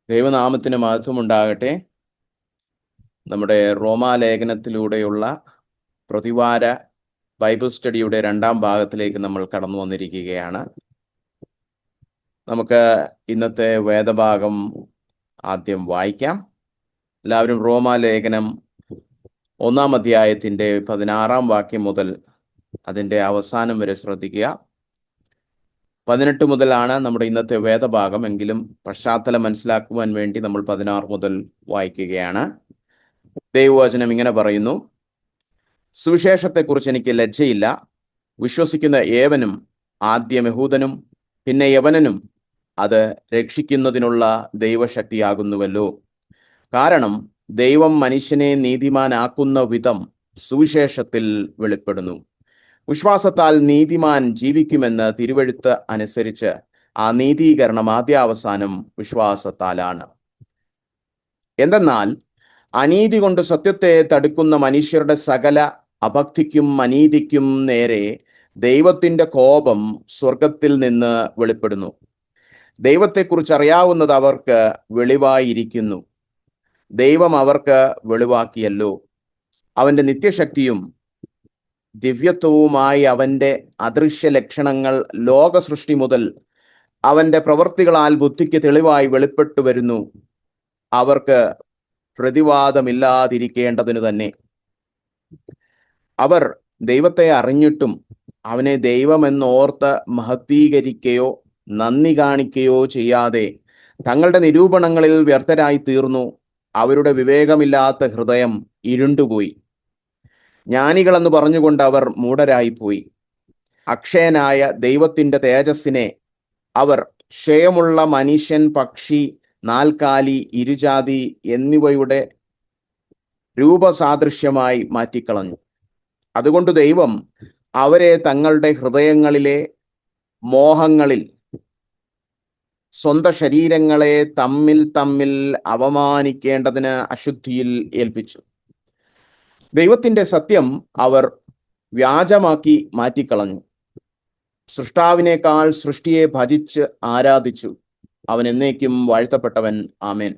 ദൈവനാമത്തിന് മഹത്വമുണ്ടാകട്ടെ. നമ്മുടെ റോമാലേഖനത്തിലൂടെയുള്ള പ്രതിവാര ബൈബിൾ സ്റ്റഡിയുടെ 2ാം ഭാഗത്തിലേക്ക് നമ്മൾ കടന്നു വന്നിരിക്കുകയാണ്. നമുക്ക് ഇന്നത്തെ വേദഭാഗം ആദ്യം വായിക്കാം. എല്ലാവരും റോമാലേഖനം 1-ാം അധ്യായത്തിൻ്റെ 16-ാം വാക്യം മുതൽ അതിൻ്റെ അവസാനം വരെ ശ്രദ്ധിക്കുക. 18 മുതലാണ് നമ്മുടെ ഇന്നത്തെ വേദഭാഗം, എങ്കിലും പശ്ചാത്തലം മനസ്സിലാക്കുവാൻ വേണ്ടി നമ്മൾ 16 മുതൽ വായിക്കുകയാണ്. ദൈവവചനം ഇങ്ങനെ പറയുന്നു: സുവിശേഷത്തെക്കുറിച്ച് എനിക്ക് ലജ്ജയില്ല. വിശ്വസിക്കുന്ന ഏവനും, ആദ്യം യഹൂദനും പിന്നെ യവനനും, അത് രക്ഷിക്കുന്നതിനുള്ള ദൈവശക്തിയാകുന്നുവല്ലോ. കാരണം ദൈവം മനുഷ്യനെ നീതിമാനാക്കുന്ന വിധം സുവിശേഷത്തിൽ വെളിപ്പെടുന്നു. വിശ്വാസത്താൽ നീതിമാൻ ജീവിക്കുമെന്ന് തിരുവെഴുത്ത് അനുസരിച്ച് ആ നീതീകരണം ആദ്യാവസാനം വിശ്വാസത്താലാണ്. എന്തെന്നാൽ അനീതി കൊണ്ട് സത്യത്തെ തടുക്കുന്ന മനുഷ്യരുടെ സകല അഭക്തിക്കും അനീതിക്കും നേരെ ദൈവത്തിൻ്റെ കോപം സ്വർഗത്തിൽ നിന്ന് വെളിപ്പെടുന്നു. ദൈവത്തെക്കുറിച്ച് അറിയാവുന്നത് അവർക്ക് വെളിവായിരിക്കുന്നു. ദൈവം അവർക്ക് വെളിവാക്കിയല്ലോ. അവൻ്റെ നിത്യശക്തിയും ദിവ്യത്വവുമായി അവൻ്റെ അദൃശ്യ ലക്ഷണങ്ങൾ ലോക സൃഷ്ടി മുതൽ അവൻ്റെ പ്രവൃത്തികളാൽ ബുദ്ധിക്ക് തെളിവായി വെളിപ്പെട്ടു വരുന്നു. അവർക്ക് പ്രതിവാദമില്ലാതിരിക്കേണ്ടതിനു തന്നെ. അവർ ദൈവത്തെ അറിഞ്ഞിട്ടും അവനെ ദൈവമെന്നോർത്ത് മഹത്വീകരിക്കുകയോ നന്ദി കാണിക്കുകയോ ചെയ്യാതെ തങ്ങളുടെ നിരൂപണങ്ങളിൽ വ്യർത്ഥരായി തീർന്നു. അവരുടെ വിവേകമില്ലാത്ത ഹൃദയം ഇരുണ്ടുപോയി. ജ്ഞാനികളെന്ന് പറഞ്ഞുകൊണ്ട് അവർ മൂഢരായിപ്പോയി. അക്ഷയനായ ദൈവത്തിൻ്റെ തേജസ്സിനെ അവർ ക്ഷയമുള്ള മനുഷ്യൻ, പക്ഷി, നാൽക്കാലി, ഇരുജാതി എന്നിവയുടെ രൂപസാദൃശ്യമായി മാറ്റിക്കളഞ്ഞു. അതുകൊണ്ട് ദൈവം അവരെ തങ്ങളുടെ ഹൃദയങ്ങളിലെ മോഹങ്ങളിൽ സ്വന്തം ശരീരങ്ങളെ തമ്മിൽ തമ്മിൽ അവമാനിക്കേണ്ടതിന് അശുദ്ധിയിൽ ഏൽപ്പിച്ചു. ദൈവത്തിൻ്റെ സത്യം അവർ വ്യാജമാക്കി മാറ്റിക്കളഞ്ഞു. സൃഷ്ടാവിനേക്കാൾ സൃഷ്ടിയെ ഭജിച്ച് ആരാധിച്ചു. അവൻ എന്നേക്കും വാഴ്ത്തപ്പെട്ടവൻ. ആമേൻ.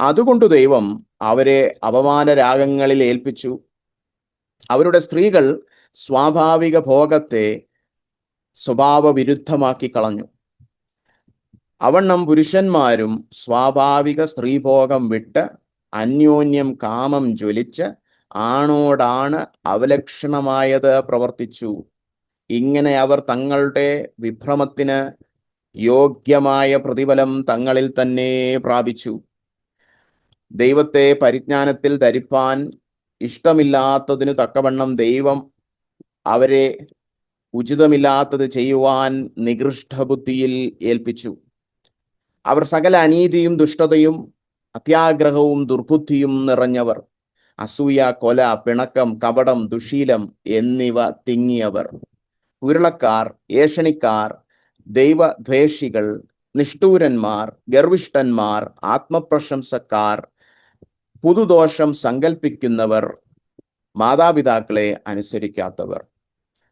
അതുകൊണ്ട് ദൈവം അവരെ അപമാനരാഗങ്ങളിൽ ഏൽപ്പിച്ചു. അവരുടെ സ്ത്രീകൾ സ്വാഭാവിക ഭോഗത്തെ സ്വഭാവവിരുദ്ധമാക്കി കളഞ്ഞു. അവണ്ണം പുരുഷന്മാരും സ്വാഭാവിക സ്ത്രീഭോഗം വിട്ട് അന്യോന്യം കാമം ജ്വലിച്ച് ആണോടാണ് അവലക്ഷണമായത് പ്രവർത്തിച്ചു. ഇങ്ങനെ അവർ തങ്ങളുടെ വിഭ്രമത്തിന് യോഗ്യമായ പ്രതിഫലം തങ്ങളിൽ തന്നെ പ്രാപിച്ചു. ദൈവത്തെ പരിജ്ഞാനത്തിൽ ധരിപ്പാൻ ഇഷ്ടമില്ലാത്തതിനു തക്കവണ്ണം ദൈവം അവരെ ഉചിതമില്ലാത്തത് ചെയ്യുവാൻ നികൃഷ്ടബുദ്ധിയിൽ ഏൽപ്പിച്ചു. അവർ സകല അനീതിയും ദുഷ്ടതയും അത്യാഗ്രഹവും ദുർബുദ്ധിയും നിറഞ്ഞവർ, അസൂയ, കൊല, പിണക്കം, കപടം, ദുശീലം എന്നിവ തിങ്ങിയവർ, ഉരുളക്കാർ, ഏഷണിക്കാർ, ദൈവദ്വേഷികൾ, നിഷ്ഠൂരന്മാർ, ഗർവിഷ്ഠന്മാർ, ആത്മപ്രശംസക്കാർ, പുതുദോഷം സങ്കൽപ്പിക്കുന്നവർ, മാതാപിതാക്കളെ അനുസരിക്കാത്തവർ,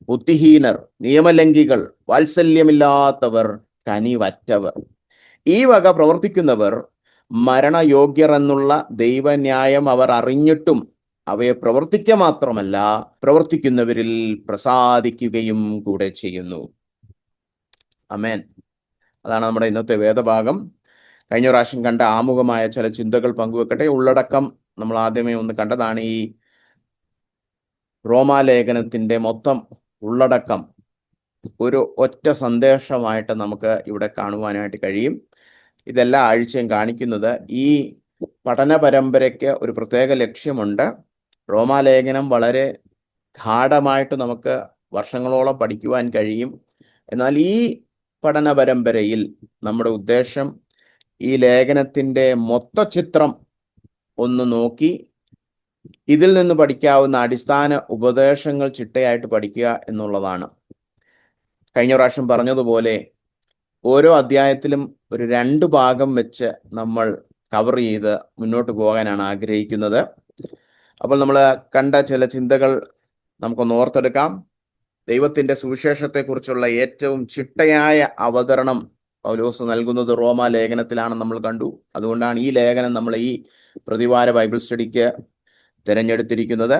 ബുദ്ധിഹീനർ, നിയമലംഘികൾ, വാത്സല്യമില്ലാത്തവർ, കനിവറ്റവർ. ഈ വക പ്രവർത്തിക്കുന്നവർ മരണയോഗ്യർ എന്നുള്ള ദൈവന്യായം അവർ അറിഞ്ഞിട്ടും അവയെ പ്രവർത്തിക്കുക മാത്രമല്ല, പ്രവർത്തിക്കുന്നവരിൽ പ്രസാദിക്കുകയും കൂടെ ചെയ്യുന്നു. ആമേൻ. അതാണ് നമ്മുടെ ഇന്നത്തെ വേദഭാഗം. കഴിഞ്ഞ പ്രാവശ്യം കണ്ട ആമുഖമായ ചില ചിന്തകൾ പങ്കുവെക്കട്ടെ. ഉള്ളടക്കം നമ്മൾ ആദ്യമേ ഒന്ന് കണ്ടതാണ്. ഈ റോമാലേഖനത്തിൻ്റെ മൊത്തം ഉള്ളടക്കം ഒരു ഒറ്റ സന്ദേശമായിട്ട് നമുക്ക് ഇവിടെ കാണുവാനായിട്ട് കഴിയും. ഇതെല്ലാ ആഴ്ചയും കാണിക്കുന്നത് ഈ പഠന പരമ്പരയ്ക്ക് ഒരു പ്രത്യേക ലക്ഷ്യമുണ്ട്. റോമാലേഖനം വളരെ ഗാഢമായിട്ട് നമുക്ക് വർഷങ്ങളോളം പഠിക്കുവാൻ കഴിയും. എന്നാൽ ഈ പഠന പരമ്പരയിൽ നമ്മുടെ ഉദ്ദേശം ഈ ലേഖനത്തിൻ്റെ മൊത്ത ചിത്രം ഒന്ന് നോക്കി ഇതിൽ നിന്ന് പഠിക്കാവുന്ന അടിസ്ഥാന ഉപദേശങ്ങൾ ചിട്ടയായിട്ട് പഠിക്കുക എന്നുള്ളതാണ്. കഴിഞ്ഞ പ്രാവശ്യം പറഞ്ഞതുപോലെ ഓരോ അധ്യായത്തിലും ഒരു 2 ഭാഗം വെച്ച് നമ്മൾ കവർ ചെയ്ത് മുന്നോട്ട് പോകാനാണ് ആഗ്രഹിക്കുന്നത്. അപ്പോൾ നമ്മൾ കണ്ട ചില ചിന്തകൾ നമുക്കൊന്ന് ഓർത്തെടുക്കാം. ദൈവത്തിൻ്റെ സുവിശേഷത്തെക്കുറിച്ചുള്ള ഏറ്റവും ചിട്ടയായ അവതരണം പൗലോസ് നൽകുന്നത് റോമാ ലേഖനത്തിലാണെന്ന് നമ്മൾ കണ്ടു. അതുകൊണ്ടാണ് ഈ ലേഖനം നമ്മൾ ഈ പ്രതിവാര ബൈബിൾ സ്റ്റഡിക്ക് തിരഞ്ഞെടുത്തിരിക്കുന്നത്.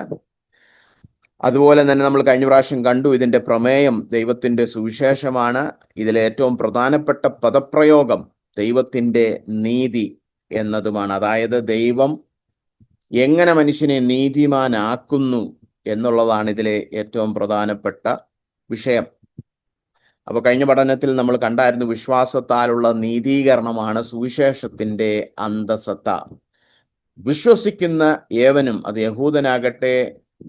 അതുപോലെ തന്നെ നമ്മൾ കഴിഞ്ഞ പ്രാവശ്യം കണ്ടു, ഇതിന്റെ പ്രമേയം ദൈവത്തിന്റെ സുവിശേഷമാണ്. ഇതിലെ ഏറ്റവും പ്രധാനപ്പെട്ട പദപ്രയോഗം ദൈവത്തിന്റെ നീതി എന്നതുമാണ്. അതായത് ദൈവം എങ്ങനെ മനുഷ്യനെ നീതിമാനാക്കുന്നു എന്നുള്ളതാണ് ഇതിലെ ഏറ്റവും പ്രധാനപ്പെട്ട വിഷയം. അപ്പോൾ കഴിഞ്ഞ പഠനത്തിൽ നമ്മൾ കണ്ടായിരുന്നു, വിശ്വാസത്താലുള്ള നീതീകരണമാണ് സുവിശേഷത്തിന്റെ അന്തസത്ത. വിശ്വസിക്കുന്ന ഏവനും, അത് യഹൂദനാകട്ടെ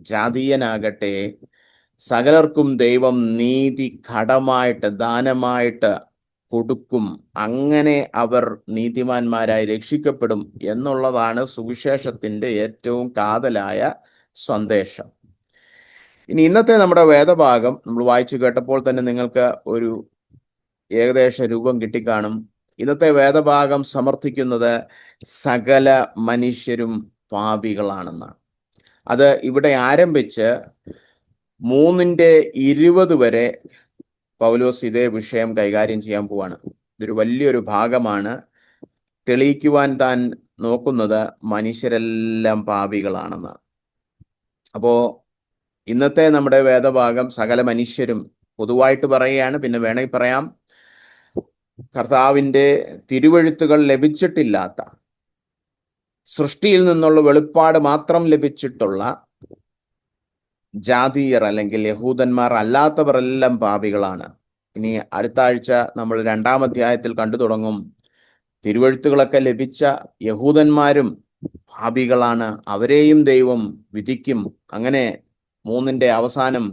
ജാതീയനാകട്ടെ, സകലർക്കും ദൈവം നീതി കടമായിട്ട് ദാനമായിട്ട് കൊടുക്കും. അങ്ങനെ അവർ നീതിമാന്മാരായി രക്ഷിക്കപ്പെടും എന്നുള്ളതാണ് സുവിശേഷത്തിന്റെ ഏറ്റവും കാതലായ സന്ദേശം. ഇനി ഇന്നത്തെ നമ്മുടെ വേദഭാഗം നമ്മൾ വായിച്ചു കേട്ടപ്പോൾ തന്നെ നിങ്ങൾക്ക് ഒരു ഏകദേശ രൂപം കിട്ടിക്കാണും. ഇന്നത്തെ വേദഭാഗം സമർത്ഥിക്കുന്നത് സകല മനുഷ്യരും പാപികളാണെന്നാണ്. അത് ഇവിടെ ആരംഭിച്ച് 3:20 വരെ പൗലോസ് ഇതേ വിഷയം കൈകാര്യം ചെയ്യാൻ പോവാണ്. ഇതൊരു വലിയൊരു ഭാഗമാണ്. തെളിയിക്കുവാൻ താൻ നോക്കുന്നത് മനുഷ്യരെല്ലാം പാപികളാണെന്നാണ്. അപ്പോ ഇന്നത്തെ നമ്മുടെ വേദഭാഗം സകല മനുഷ്യരും പൊതുവായിട്ട് പറയുകയാണ്. പിന്നെ വേണമെങ്കിൽ പറയാം, കർത്താവിൻ്റെ തിരുവെഴുത്തുകൾ ലഭിച്ചിട്ടില്ലാത്ത, സൃഷ്ടിയിൽ നിന്നുള്ള വെളിപ്പാട് മാത്രം ലഭിച്ചിട്ടുള്ള ജാതീയർ അല്ലെങ്കിൽ യഹൂദന്മാർ അല്ലാത്തവരെല്ലാം പാപികളാണ്. ഇനി അടുത്ത ആഴ്ച നമ്മൾ 2-ാം അധ്യായത്തിൽ കണ്ടു തുടങ്ങും, തിരുവെഴുത്തുകളൊക്കെ ലഭിച്ച യഹൂദന്മാരും പാപികളാണ്, അവരെയും ദൈവം വിധിക്കും. അങ്ങനെ 3ന്റെ അവസാനം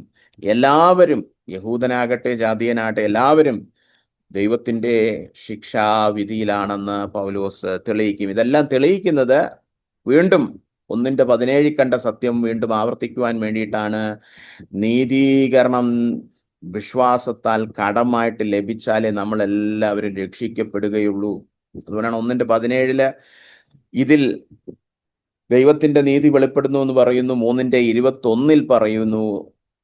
എല്ലാവരും, യഹൂദനാകട്ടെ ജാതീയനാകട്ടെ, എല്ലാവരും ദൈവത്തിൻ്റെ ശിക്ഷാവിധിയിലാണെന്ന് പൗലോസ് തെളിയിക്കും. ഇതെല്ലാം തെളിയിക്കുന്നത് വീണ്ടും 1:17 കണ്ട സത്യം വീണ്ടും ആവർത്തിക്കുവാൻ വേണ്ടിയിട്ടാണ്. നീതീകരണം വിശ്വാസത്താൽ കടമായിട്ട് ലഭിച്ചാലേ നമ്മളെല്ലാവരും രക്ഷിക്കപ്പെടുകയുള്ളൂ. അതുകൊണ്ടാണ് 1:17 ഇതിൽ ദൈവത്തിന്റെ നീതി വെളിപ്പെടുന്നു എന്ന് പറയുന്നു. 3:21 പറയുന്നു,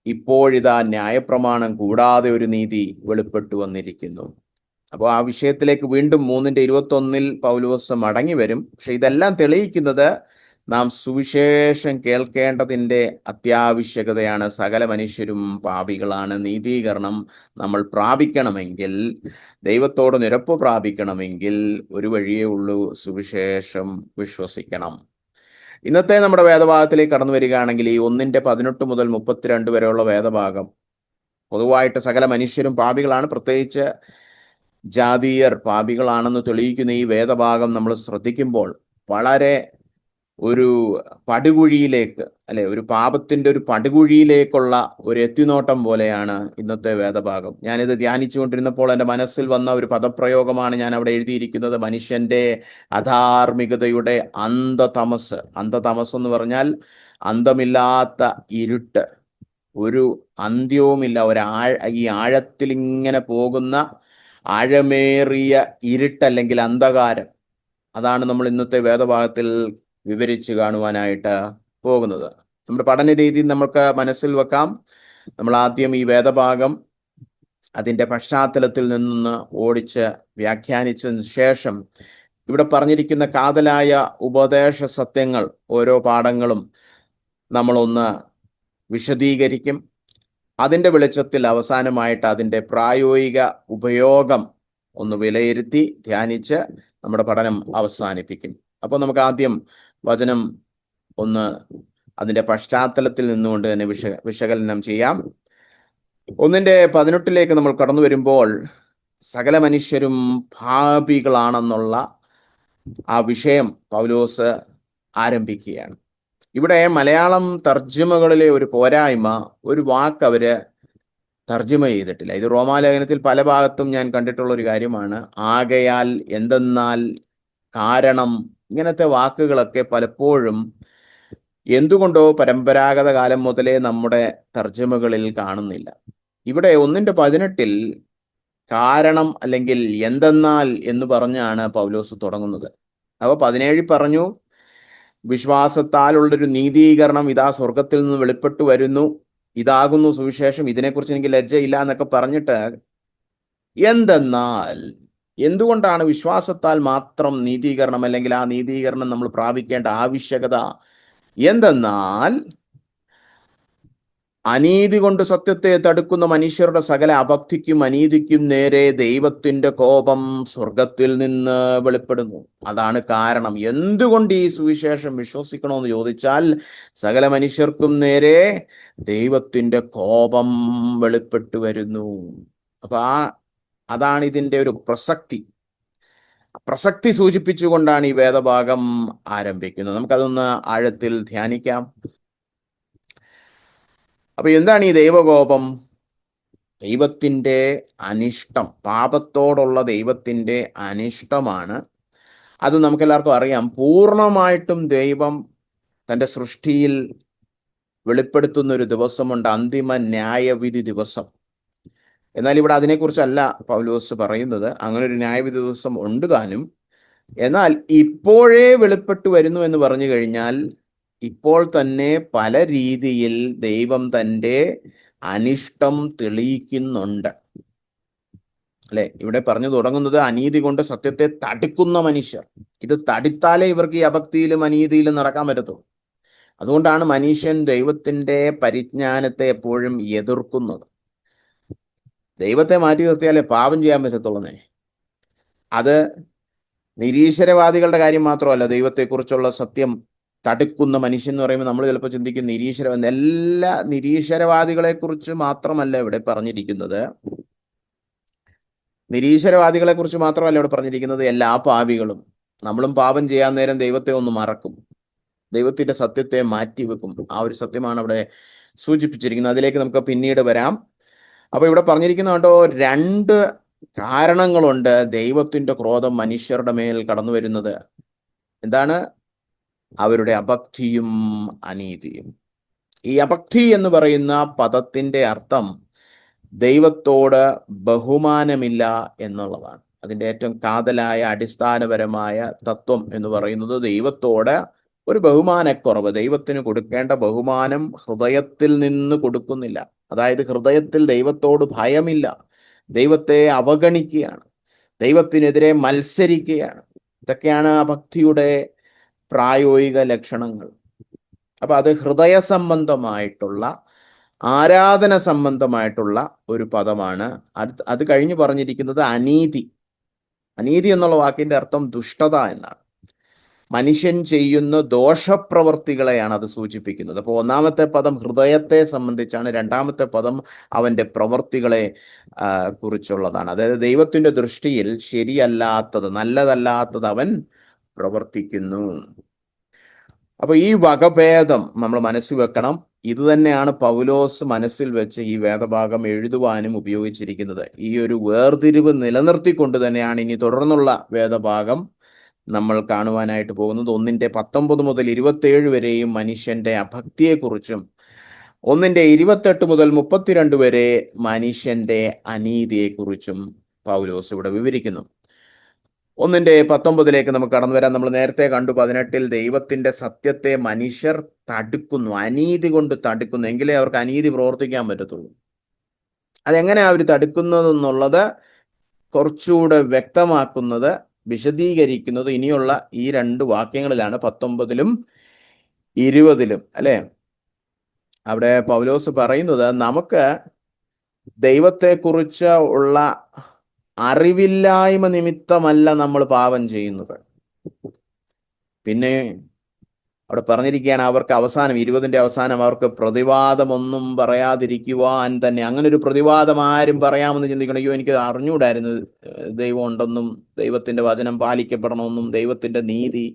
ഇപ്പോഴിതാ ന്യായപ്രമാണം കൂടാതെ ഒരു നീതി വെളിപ്പെട്ടു വന്നിരിക്കുന്നു. അപ്പോൾ ആ വിഷയത്തിലേക്ക് വീണ്ടും 3:21 പൗലോസ് മടങ്ങി വരും. പക്ഷെ ഇതെല്ലാം തെളിയിക്കുന്നത് നാം സുവിശേഷം കേൾക്കേണ്ടതിൻ്റെ അത്യാവശ്യകതയാണ്. സകല മനുഷ്യരും പാപികളാണ്. നീതീകരണം നമ്മൾ പ്രാപിക്കണമെങ്കിൽ, ദൈവത്തോട് നിരപ്പ് പ്രാപിക്കണമെങ്കിൽ ഒരു വഴിയേ ഉള്ളൂ, സുവിശേഷം വിശ്വസിക്കണം. ഇന്നത്തെ നമ്മുടെ വേദഭാഗത്തിലേക്ക് കടന്നു വരികയാണെങ്കിൽ ഈ 1:18 മുതൽ 32 വരെയുള്ള വേദഭാഗം പൊതുവായിട്ട് സകല മനുഷ്യരും പാപികളാണ്, പ്രത്യേകിച്ച് ജാതീയർ പാപികളാണെന്ന് തെളിയിക്കുന്ന ഈ വേദഭാഗം നമ്മൾ ശ്രദ്ധിക്കുമ്പോൾ വളരെ ഒരു പടുകുഴിയിലേക്ക്, അല്ലെ, ഒരു പാപത്തിന്റെ ഒരു പടുകുഴിയിലേക്കുള്ള ഒരു എത്തിനോട്ടം പോലെയാണ് ഇന്നത്തെ വേദഭാഗം. ഞാനിത് ധ്യാനിച്ചുകൊണ്ടിരുന്നപ്പോൾ എൻ്റെ മനസ്സിൽ വന്ന ഒരു പദപ്രയോഗമാണ് ഞാൻ അവിടെ എഴുതിയിരിക്കുന്നത്. മനുഷ്യന്റെ അധാർമികതയുടെ അന്ധതമസ്. അന്ധതമസ് എന്ന് പറഞ്ഞാൽ അന്തമില്ലാത്ത ഇരുട്ട്, ഒരു അന്ത്യവുമില്ല, ഈ ആഴത്തിൽ ഇങ്ങനെ പോകുന്ന ആഴമേറിയ ഇരുട്ട് അല്ലെങ്കിൽ അന്ധകാരം. അതാണ് നമ്മൾ ഇന്നത്തെ വേദഭാഗത്തിൽ വിവരിച്ച് കാണുവാനായിട്ട് പോകുന്നത്. നമ്മുടെ പഠന രീതി നമുക്ക് മനസ്സിൽ വെക്കാം. നമ്മൾ ആദ്യം ഈ വേദഭാഗം അതിൻ്റെ പശ്ചാത്തലത്തിൽ നിന്ന് ഓടിച്ച് വ്യാഖ്യാനിച്ചതിന് ശേഷം ഇവിടെ പറഞ്ഞിരിക്കുന്ന കാതലായ ഉപദേശ സത്യങ്ങൾ, ഓരോ പാഠങ്ങളും നമ്മളൊന്ന് വിശദീകരിക്കും. അതിൻ്റെ വെളിച്ചത്തിൽ അവസാനമായിട്ട് അതിൻ്റെ പ്രായോഗിക ഉപയോഗം ഒന്ന് വിലയിരുത്തി ധ്യാനിച്ച് നമ്മുടെ പഠനം അവസാനിപ്പിക്കും. അപ്പോൾ നമുക്ക് ആദ്യം വചനം ഒന്ന് അതിൻ്റെ പശ്ചാത്തലത്തിൽ നിന്നുകൊണ്ട് തന്നെ വിശകലനം ചെയ്യാം. 1:18 നമ്മൾ കടന്നു വരുമ്പോൾ സകല മനുഷ്യരും പാപികളാണെന്നുള്ള ആ വിഷയം പൗലോസ് ആരംഭിക്കുകയാണ്. ഇവിടെ മലയാളം തർജ്ജിമകളിലെ ഒരു പോരായ്മ, ഒരു വാക്ക് അവര് തർജ്ജിമ ചെയ്തിട്ടില്ല. ഇത് റോമാലേഖനത്തിൽ പല ഭാഗത്തും ഞാൻ കണ്ടിട്ടുള്ള ഒരു കാര്യമാണ്. ആകയാൽ, എന്തെന്നാൽ, കാരണം, ഇങ്ങനത്തെ വാക്കുകളൊക്കെ പലപ്പോഴും എന്തുകൊണ്ടോ പരമ്പരാഗത കാലം മുതലേ നമ്മുടെ തർജ്ജിമകളിൽ കാണുന്നില്ല. ഇവിടെ 1:18 കാരണം അല്ലെങ്കിൽ എന്തെന്നാൽ എന്ന് പറഞ്ഞാണ് പൗലോസ് തുടങ്ങുന്നത്. അപ്പോൾ 17 പറഞ്ഞു, വിശ്വാസത്താലുള്ളൊരു നീതീകരണം ഇതാ സ്വർഗത്തിൽ നിന്ന് വെളിപ്പെട്ടു വരുന്നു, ഇതാകുന്നു സുവിശേഷം, ഇതിനെക്കുറിച്ച് എനിക്ക് ലജ്ജയില്ല എന്നൊക്കെ പറഞ്ഞിട്ട് എന്തെന്നാൽ എന്തുകൊണ്ടാണ് വിശ്വാസത്താൽ മാത്രം നീതീകരണം, അല്ലെങ്കിൽ ആ നീതീകരണം നമ്മൾ പ്രാപിക്കേണ്ട ആവശ്യകത എന്തെന്നാൽ, അനീതി കൊണ്ട് സത്യത്തെ തടുക്കുന്ന മനുഷ്യരുടെ സകല അഭക്തിക്കും അനീതിക്കും നേരെ ദൈവത്തിന്റെ കോപം സ്വർഗത്തിൽ നിന്ന് വെളിപ്പെടുന്നു. അതാണ് കാരണം. എന്തുകൊണ്ട് ഈ സുവിശേഷം വിശ്വസിക്കണമെന്ന് ചോദിച്ചാൽ, സകല മനുഷ്യർക്കും നേരെ ദൈവത്തിന്റെ കോപം വെളിപ്പെട്ടു വരുന്നു. അപ്പൊ അതാണ് ഇതിന്റെ ഒരു പ്രസക്തി സൂചിപ്പിച്ചുകൊണ്ടാണ് ഈ വേദഭാഗം ആരംഭിക്കുന്നത്. നമുക്കതൊന്ന് ആഴത്തിൽ ധ്യാനിക്കാം. അപ്പൊ എന്താണ് ഈ ദൈവകോപം? ദൈവത്തിന്റെ അനിഷ്ടം, പാപത്തോടുള്ള ദൈവത്തിന്റെ അനിഷ്ടമാണ്. അത് നമുക്കെല്ലാവർക്കും അറിയാം. പൂർണ്ണമായിട്ടും ദൈവം തൻ്റെ സൃഷ്ടിയിൽ വെളിപ്പെടുത്തുന്ന ഒരു ദിവസമുണ്ട്, അന്തിമ ന്യായവിധി ദിവസം. എന്നാൽ ഇവിടെ അതിനെക്കുറിച്ചല്ല പൗലോസ് പറയുന്നത്. അങ്ങനെ ഒരു ന്യായവിധി ദിവസം ഉണ്ട് താനും. എന്നാൽ ഇപ്പോഴേ വെളിപ്പെട്ടു വരുന്നു എന്ന് പറഞ്ഞു കഴിഞ്ഞാൽ, ഇപ്പോൾ തന്നെ പല രീതിയിൽ ദൈവം തൻ്റെ അനിഷ്ടം തെളിയിക്കുന്നുണ്ട്, അല്ലെ? ഇവിടെ പറഞ്ഞു തുടങ്ങുന്നത് അനീതി കൊണ്ട് സത്യത്തെ തടുക്കുന്ന മനുഷ്യർ. ഇത് തടുത്താലേ ഇവർക്ക് ഈ അഭക്തിയിലും അനീതിയിലും നടക്കാൻ പറ്റത്തുള്ളൂ. അതുകൊണ്ടാണ് മനുഷ്യൻ ദൈവത്തിന്റെ പരിജ്ഞാനത്തെ എപ്പോഴും എതിർക്കുന്നത്. ദൈവത്തെ മാറ്റി നിർത്തിയാലേ പാപം ചെയ്യാൻ പറ്റത്തുള്ളൂ. അത് നിരീശ്വരവാദികളുടെ കാര്യം മാത്രമല്ല. ദൈവത്തെക്കുറിച്ചുള്ള സത്യം തടുക്കുന്ന മനുഷ്യൻ എന്ന് പറയുമ്പോൾ നമ്മൾ ചിലപ്പോൾ ചിന്തിക്കും എല്ലാ നിരീശ്വരവാദികളെ കുറിച്ച് മാത്രമല്ല ഇവിടെ പറഞ്ഞിരിക്കുന്നത്. നിരീശ്വരവാദികളെ കുറിച്ച് മാത്രമല്ല ഇവിടെ പറഞ്ഞിരിക്കുന്നത്. എല്ലാ പാപികളും, നമ്മളും പാപം ചെയ്യാൻ നേരം ദൈവത്തെ ഒന്ന് മറക്കും, ദൈവത്തിന്റെ സത്യത്തെ മാറ്റിവെക്കും. ആ ഒരു സത്യമാണ് അവിടെ സൂചിപ്പിച്ചിരിക്കുന്നത്. അതിലേക്ക് നമുക്ക് പിന്നീട് വരാം. അപ്പൊ ഇവിടെ പറഞ്ഞിരിക്കുന്ന കണ്ടോ, 2 കാരണങ്ങളുണ്ട് ദൈവത്തിന്റെ ക്രോധം മനുഷ്യരുടെ മേൽ കടന്നു വരുന്നത്. എന്താണ്? അവരുടെ അഭക്തിയും അനീതിയും. ഈ അഭക്തി എന്ന് പറയുന്ന പദത്തിന്റെ അർത്ഥം ദൈവത്തോട് ബഹുമാനമില്ല എന്നുള്ളതാണ്. അതിൻ്റെ ഏറ്റവും കാതലായ അടിസ്ഥാനപരമായ തത്വം എന്ന് പറയുന്നത് ദൈവത്തോട് ഒരു ബഹുമാനക്കുറവ്. ദൈവത്തിന് കൊടുക്കേണ്ട ബഹുമാനം ഹൃദയത്തിൽ നിന്ന് കൊടുക്കുന്നില്ല. അതായത് ഹൃദയത്തിൽ ദൈവത്തോട് ഭയമില്ല, ദൈവത്തെ അവഗണിക്കുകയാണ്, ദൈവത്തിനെതിരെ മത്സരിക്കുകയാണ്. ഇതൊക്കെയാണ് അഭക്തിയുടെ പ്രായോഗിക ലക്ഷണങ്ങൾ. അപ്പൊ അത് ഹൃദയ സംബന്ധമായിട്ടുള്ള, ആരാധന സംബന്ധമായിട്ടുള്ള ഒരു പദമാണ്. അത് കഴിഞ്ഞ് പറഞ്ഞിരിക്കുന്നത് അനീതി. അനീതി എന്നുള്ള വാക്കിന്റെ അർത്ഥം ദുഷ്ടത എന്നാണ്. മനുഷ്യൻ ചെയ്യുന്ന ദോഷപ്രവർത്തികളെയാണ് അത് സൂചിപ്പിക്കുന്നത്. അപ്പോൾ ഒന്നാമത്തെ പദം ഹൃദയത്തെ സംബന്ധിച്ചാണ്, രണ്ടാമത്തെ പദം അവന്റെ പ്രവൃത്തികളെ കുറിച്ചുള്ളതാണ്. അതായത് ദൈവത്തിന്റെ ദൃഷ്ടിയിൽ ശരിയല്ലാത്തത്, നല്ലതല്ലാത്തത് അവൻ പ്രവർത്തിക്കുന്നു. അപ്പൊ ഈ വകഭേദം നമ്മൾ മനസ്സിൽ വെക്കണം. ഇത് തന്നെയാണ് പൗലോസ് മനസ്സിൽ വെച്ച് ഈ വേദഭാഗം എഴുതുവാനും ഉപയോഗിച്ചിരിക്കുന്നത്. ഈ ഒരു വേർതിരിവ് നിലനിർത്തിക്കൊണ്ട് തന്നെയാണ് ഇനി തുടർന്നുള്ള വേദഭാഗം നമ്മൾ കാണുവാനായിട്ട് പോകുന്നത്. 1:19 മുതൽ 27 വരെയും മനുഷ്യന്റെ അഭക്തിയെക്കുറിച്ചും 1:28 മുതൽ 32 വരെ മനുഷ്യന്റെ അനീതിയെക്കുറിച്ചും പൗലോസ് ഇവിടെ വിവരിക്കുന്നു. 1:19 നമുക്ക് കടന്നു വരാം. നമ്മൾ നേരത്തെ കണ്ടു 18 ദൈവത്തിന്റെ സത്യത്തെ മനുഷ്യർ തടുക്കുന്നു, അനീതി കൊണ്ട് തടുക്കുന്നു. എങ്കിലേ അവർക്ക് അനീതി പ്രവർത്തിക്കാൻ പറ്റത്തുള്ളൂ. അതെങ്ങനെ അവർ തടുക്കുന്നതെന്നുള്ളത് കുറച്ചുകൂടെ വ്യക്തമാക്കുന്നത്, വിശദീകരിക്കുന്നത് ഇനിയുള്ള ഈ 2 വാക്യങ്ങളിലാണ്, 19-ലും 20-ലും, അല്ലെ? അവിടെ പൗലോസ് പറയുന്നത്, നമുക്ക് ദൈവത്തെക്കുറിച്ച് ഉള്ള അറിവില്ലായ്മ നിമിത്തമല്ല നമ്മൾ പാപം ചെയ്യുന്നത്. പിന്നെ അവിടെ പറഞ്ഞിരിക്കുകയാണ്, അവർക്ക് അവസാനം 20-ന്റെ അവസാനം അവർക്ക് പ്രതിവാദമൊന്നും പറയാതിരിക്കുവാൻ തന്നെ. അങ്ങനെ ഒരു പ്രതിവാദം ആരും പറയാമെന്ന് ചിന്തിക്കണം. അയ്യോ, എനിക്ക് അറിഞ്ഞുകൂടായിരുന്നു ദൈവം ഉണ്ടെന്നും ദൈവത്തിന്റെ വചനം പാലിക്കപ്പെടണമെന്നും ദൈവത്തിന്റെ നീതി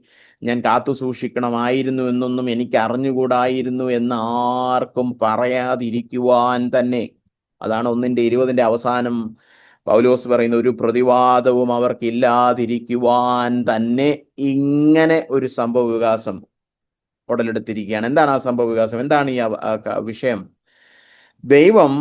ഞാൻ കാത്തു സൂക്ഷിക്കണമായിരുന്നു എന്നൊന്നും എനിക്ക് അറിഞ്ഞുകൂടായിരുന്നു എന്ന് ആർക്കും പറയാതിരിക്കുവാൻ തന്നെ. അതാണ് 1:20 അവസാനം പൗലോസ് പറയുന്ന, ഒരു പ്രതിവാദവും അവർക്കില്ലാതിരിക്കുവാൻ തന്നെ ഇങ്ങനെ ഒരു സംഭവ വികാസം ഉടലെടുത്തിരിക്കുകയാണ്. എന്താണ് ആ സംഭവ വികാസം? എന്താണ് ഈ വിഷയം? ദൈവം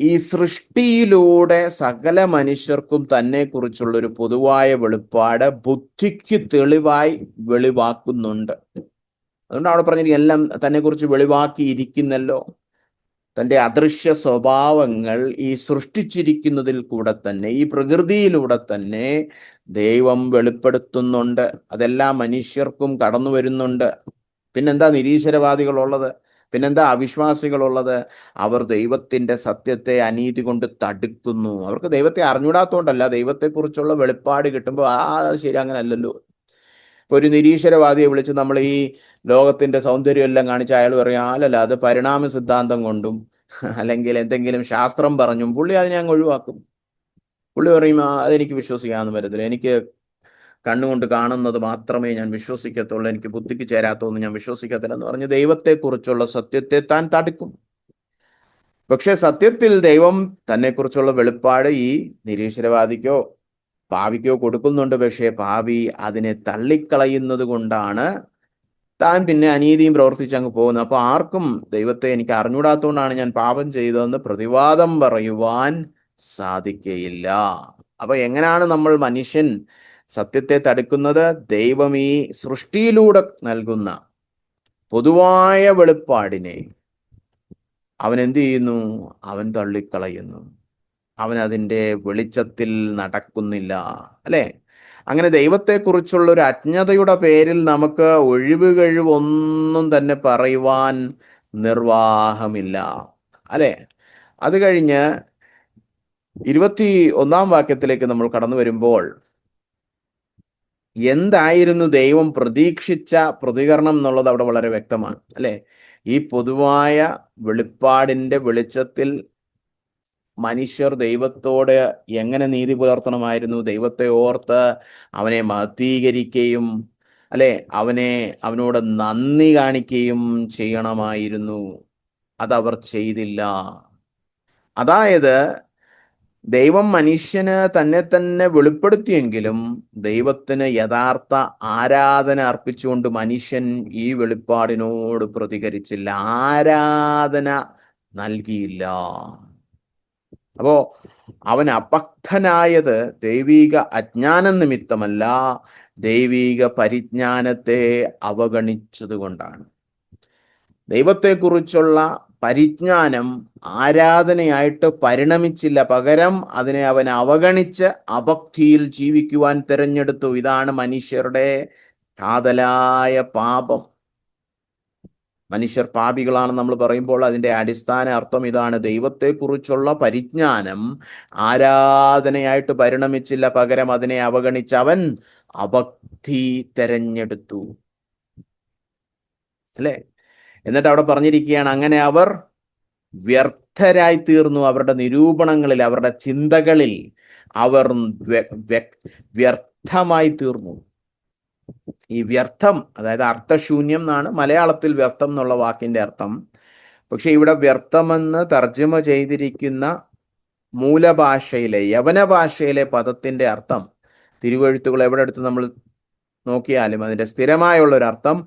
ഈ സൃഷ്ടിയിലൂടെ സകല മനുഷ്യർക്കും തന്നെ കുറിച്ചുള്ളൊരു പൊതുവായ വെളിപ്പാട് ബുദ്ധിക്ക് തെളിവായി വെളിവാക്കുന്നുണ്ട്. അതുകൊണ്ട് അവിടെ പറഞ്ഞിരിക്കും, എല്ലാം തന്നെ കുറിച്ച് വെളിവാക്കിയിരിക്കുന്നല്ലോ. തൻ്റെ അദൃശ്യ സ്വഭാവങ്ങൾ ഈ സൃഷ്ടിച്ചിരിക്കുന്നതിൽ കൂടെ തന്നെ, ഈ പ്രകൃതിയിലൂടെ തന്നെ ദൈവം വെളിപ്പെടുത്തുന്നുണ്ട്. അതെല്ലാം മനുഷ്യർക്കും കടന്നു വരുന്നുണ്ട്. പിന്നെന്താ നിരീശ്വരവാദികളുള്ളത്? പിന്നെന്താ അവിശ്വാസികളുള്ളത്? അവർ ദൈവത്തിൻ്റെ സത്യത്തെ അനീതി കൊണ്ട് തടുക്കുന്നു. അവർക്ക് ദൈവത്തെ അറിഞ്ഞൂടാത്തോണ്ടല്ല, ദൈവത്തെക്കുറിച്ചുള്ള വെളിപ്പാട് കിട്ടുമ്പോൾ അത് ശരി, അങ്ങനെ അല്ലല്ലോ. ഇപ്പോൾ ഒരു നിരീശ്വരവാദിയെ വിളിച്ച് നമ്മൾ ഈ ലോകത്തിൻ്റെ സൗന്ദര്യം എല്ലാം കാണിച്ച് അയാൾ പറയാം, അല്ലല്ല അത് പരിണാമ സിദ്ധാന്തം കൊണ്ടും അല്ലെങ്കിൽ എന്തെങ്കിലും ശാസ്ത്രം പറഞ്ഞും പുള്ളി അതിനെ അങ്ങ് ഒഴിവാക്കും. പുള്ളി പറയും അതെനിക്ക് വിശ്വസിക്കാമെന്ന് വരത്തില്ല, എനിക്ക് കണ്ണുകൊണ്ട് കാണുന്നത് മാത്രമേ ഞാൻ വിശ്വസിക്കത്തുള്ളൂ, എനിക്ക് ബുദ്ധിക്ക് ചേരാത്തതൊന്നും ഞാൻ വിശ്വസിക്കത്തില്ല എന്ന് പറഞ്ഞ് ദൈവത്തെക്കുറിച്ചുള്ള സത്യത്തെ താൻ തടുക്കും. പക്ഷെ സത്യത്തിൽ ദൈവം തന്നെക്കുറിച്ചുള്ള വെളിപ്പാട് ഈ നിരീശ്വരവാദിക്കോ പാവിക്കോ കൊടുക്കുന്നുണ്ട്. പക്ഷേ പാവി അതിനെ തള്ളിക്കളയുന്നത് കൊണ്ടാണ് താൻ പിന്നെ അനീതിയും പ്രവർത്തിച്ച് അങ്ങ് പോകുന്നത്. അപ്പോൾ ആർക്കും ദൈവത്തെ എനിക്ക് അറിഞ്ഞൂടാത്തതുകൊണ്ടാണ് ഞാൻ പാപം ചെയ്തതെന്ന് പ്രതിവാദം പറയുവാൻ സാധിക്കയില്ല. അപ്പൊ എങ്ങനെയാണ് നമ്മൾ മനുഷ്യൻ സത്യത്തെ തടുക്കുന്നത്? ദൈവം ഈ സൃഷ്ടിയിലൂടെ നൽകുന്ന പൊതുവായ വെളിപ്പാടിനെ അവൻ എന്ത് ചെയ്യുന്നു? അവൻ തള്ളിക്കളയുന്നു. അവൻ അതിൻ്റെ വെളിച്ചത്തിൽ നടക്കുന്നില്ല, അല്ലേ? അങ്ങനെ ദൈവത്തെക്കുറിച്ചുള്ള ഒരു അജ്ഞതയുടെ പേരിൽ നമുക്ക് ഒഴിവ് കഴിവൊന്നും തന്നെ പറയുവാൻ നിർവാഹമില്ല, അല്ലേ? അത് കഴിഞ്ഞ് 21 വാക്യത്തിലേക്ക് നമ്മൾ കടന്നു വരുമ്പോൾ എന്തായിരുന്നു ദൈവം പ്രതീക്ഷിച്ച പ്രതികരണം എന്നുള്ളത് അവിടെ വളരെ വ്യക്തമാണ്, അല്ലേ? ഈ പൊതുവായ വെളിപ്പാടിൻ്റെ വെളിച്ചത്തിൽ മനുഷ്യർ ദൈവത്തോട് എങ്ങനെ നീതി പുലർത്തണമായിരുന്നു? ദൈവത്തെ ഓർത്ത് അവനെ മഹത്വീകരിക്കുകയും, അല്ലെ, അവനോട് നന്ദി കാണിക്കുകയും ചെയ്യണമായിരുന്നു. അതവർ ചെയ്തില്ല. അതായത് ദൈവം മനുഷ്യന് തന്നെ വെളിപ്പെടുത്തിയെങ്കിലും ദൈവത്തിന് യഥാർത്ഥ ആരാധന അർപ്പിച്ചുകൊണ്ട് മനുഷ്യൻ ഈ വെളിപ്പാടിനോട് പ്രതികരിച്ചില്ല, ആരാധന നൽകിയില്ല. അപ്പോ അവൻ അപക്വനായത് ദൈവിക അജ്ഞാനം നിമിത്തമല്ല, ദൈവിക പരിജ്ഞാനത്തെ അവഗണിച്ചത് കൊണ്ടാണ്. ദൈവത്തെക്കുറിച്ചുള്ള പരിജ്ഞാനം ആരാധനയായിട്ട് പരിണമിച്ചില്ല, പകരം അതിനെ അവൻ അവഗണിച്ച് അഭക്തിയിൽ ജീവിക്കുവാൻ തിരഞ്ഞെടുത്തു. ഇതാണ് മനുഷ്യരുടെ കാതലായ പാപം. മനുഷ്യർ പാപികളാണെന്ന് നമ്മൾ പറയുമ്പോൾ അതിൻ്റെ അടിസ്ഥാന അർത്ഥം ഇതാണ്: ദൈവത്തെക്കുറിച്ചുള്ള പരിജ്ഞാനം ആരാധനയായിട്ട് പരിണമിച്ചില്ല, പകരം അതിനെ അവഗണിച്ച് അവൻ അഭക്തി തെരഞ്ഞെടുത്തു, അല്ലേ? എന്നിട്ട് അവിടെ പറഞ്ഞിരിക്കുകയാണ്, അങ്ങനെ അവർ വ്യർത്ഥരായി തീർന്നു. അവരുടെ നിരൂപണങ്ങളിൽ, അവരുടെ ചിന്തകളിൽ അവർ വ്യർത്ഥമായി തീർന്നു. ഈ വ്യർത്ഥം, അതായത് അർത്ഥശൂന്യം എന്നാണ് മലയാളത്തിൽ വ്യർത്ഥം എന്നുള്ള വാക്കിന്റെ അർത്ഥം. പക്ഷെ ഇവിടെ വ്യർത്ഥമെന്ന് തർജ്ജമ ചെയ്തിരിക്കുന്ന മൂലഭാഷയിലെ, യവന ഭാഷയിലെ പദത്തിന്റെ അർത്ഥം, തിരുവെഴുത്തുകൾ എവിടെ എടുത്ത് നമ്മൾ നോക്കിയാലും അതിന്റെ സ്ഥിരമായുള്ള ഒരു അർത്ഥം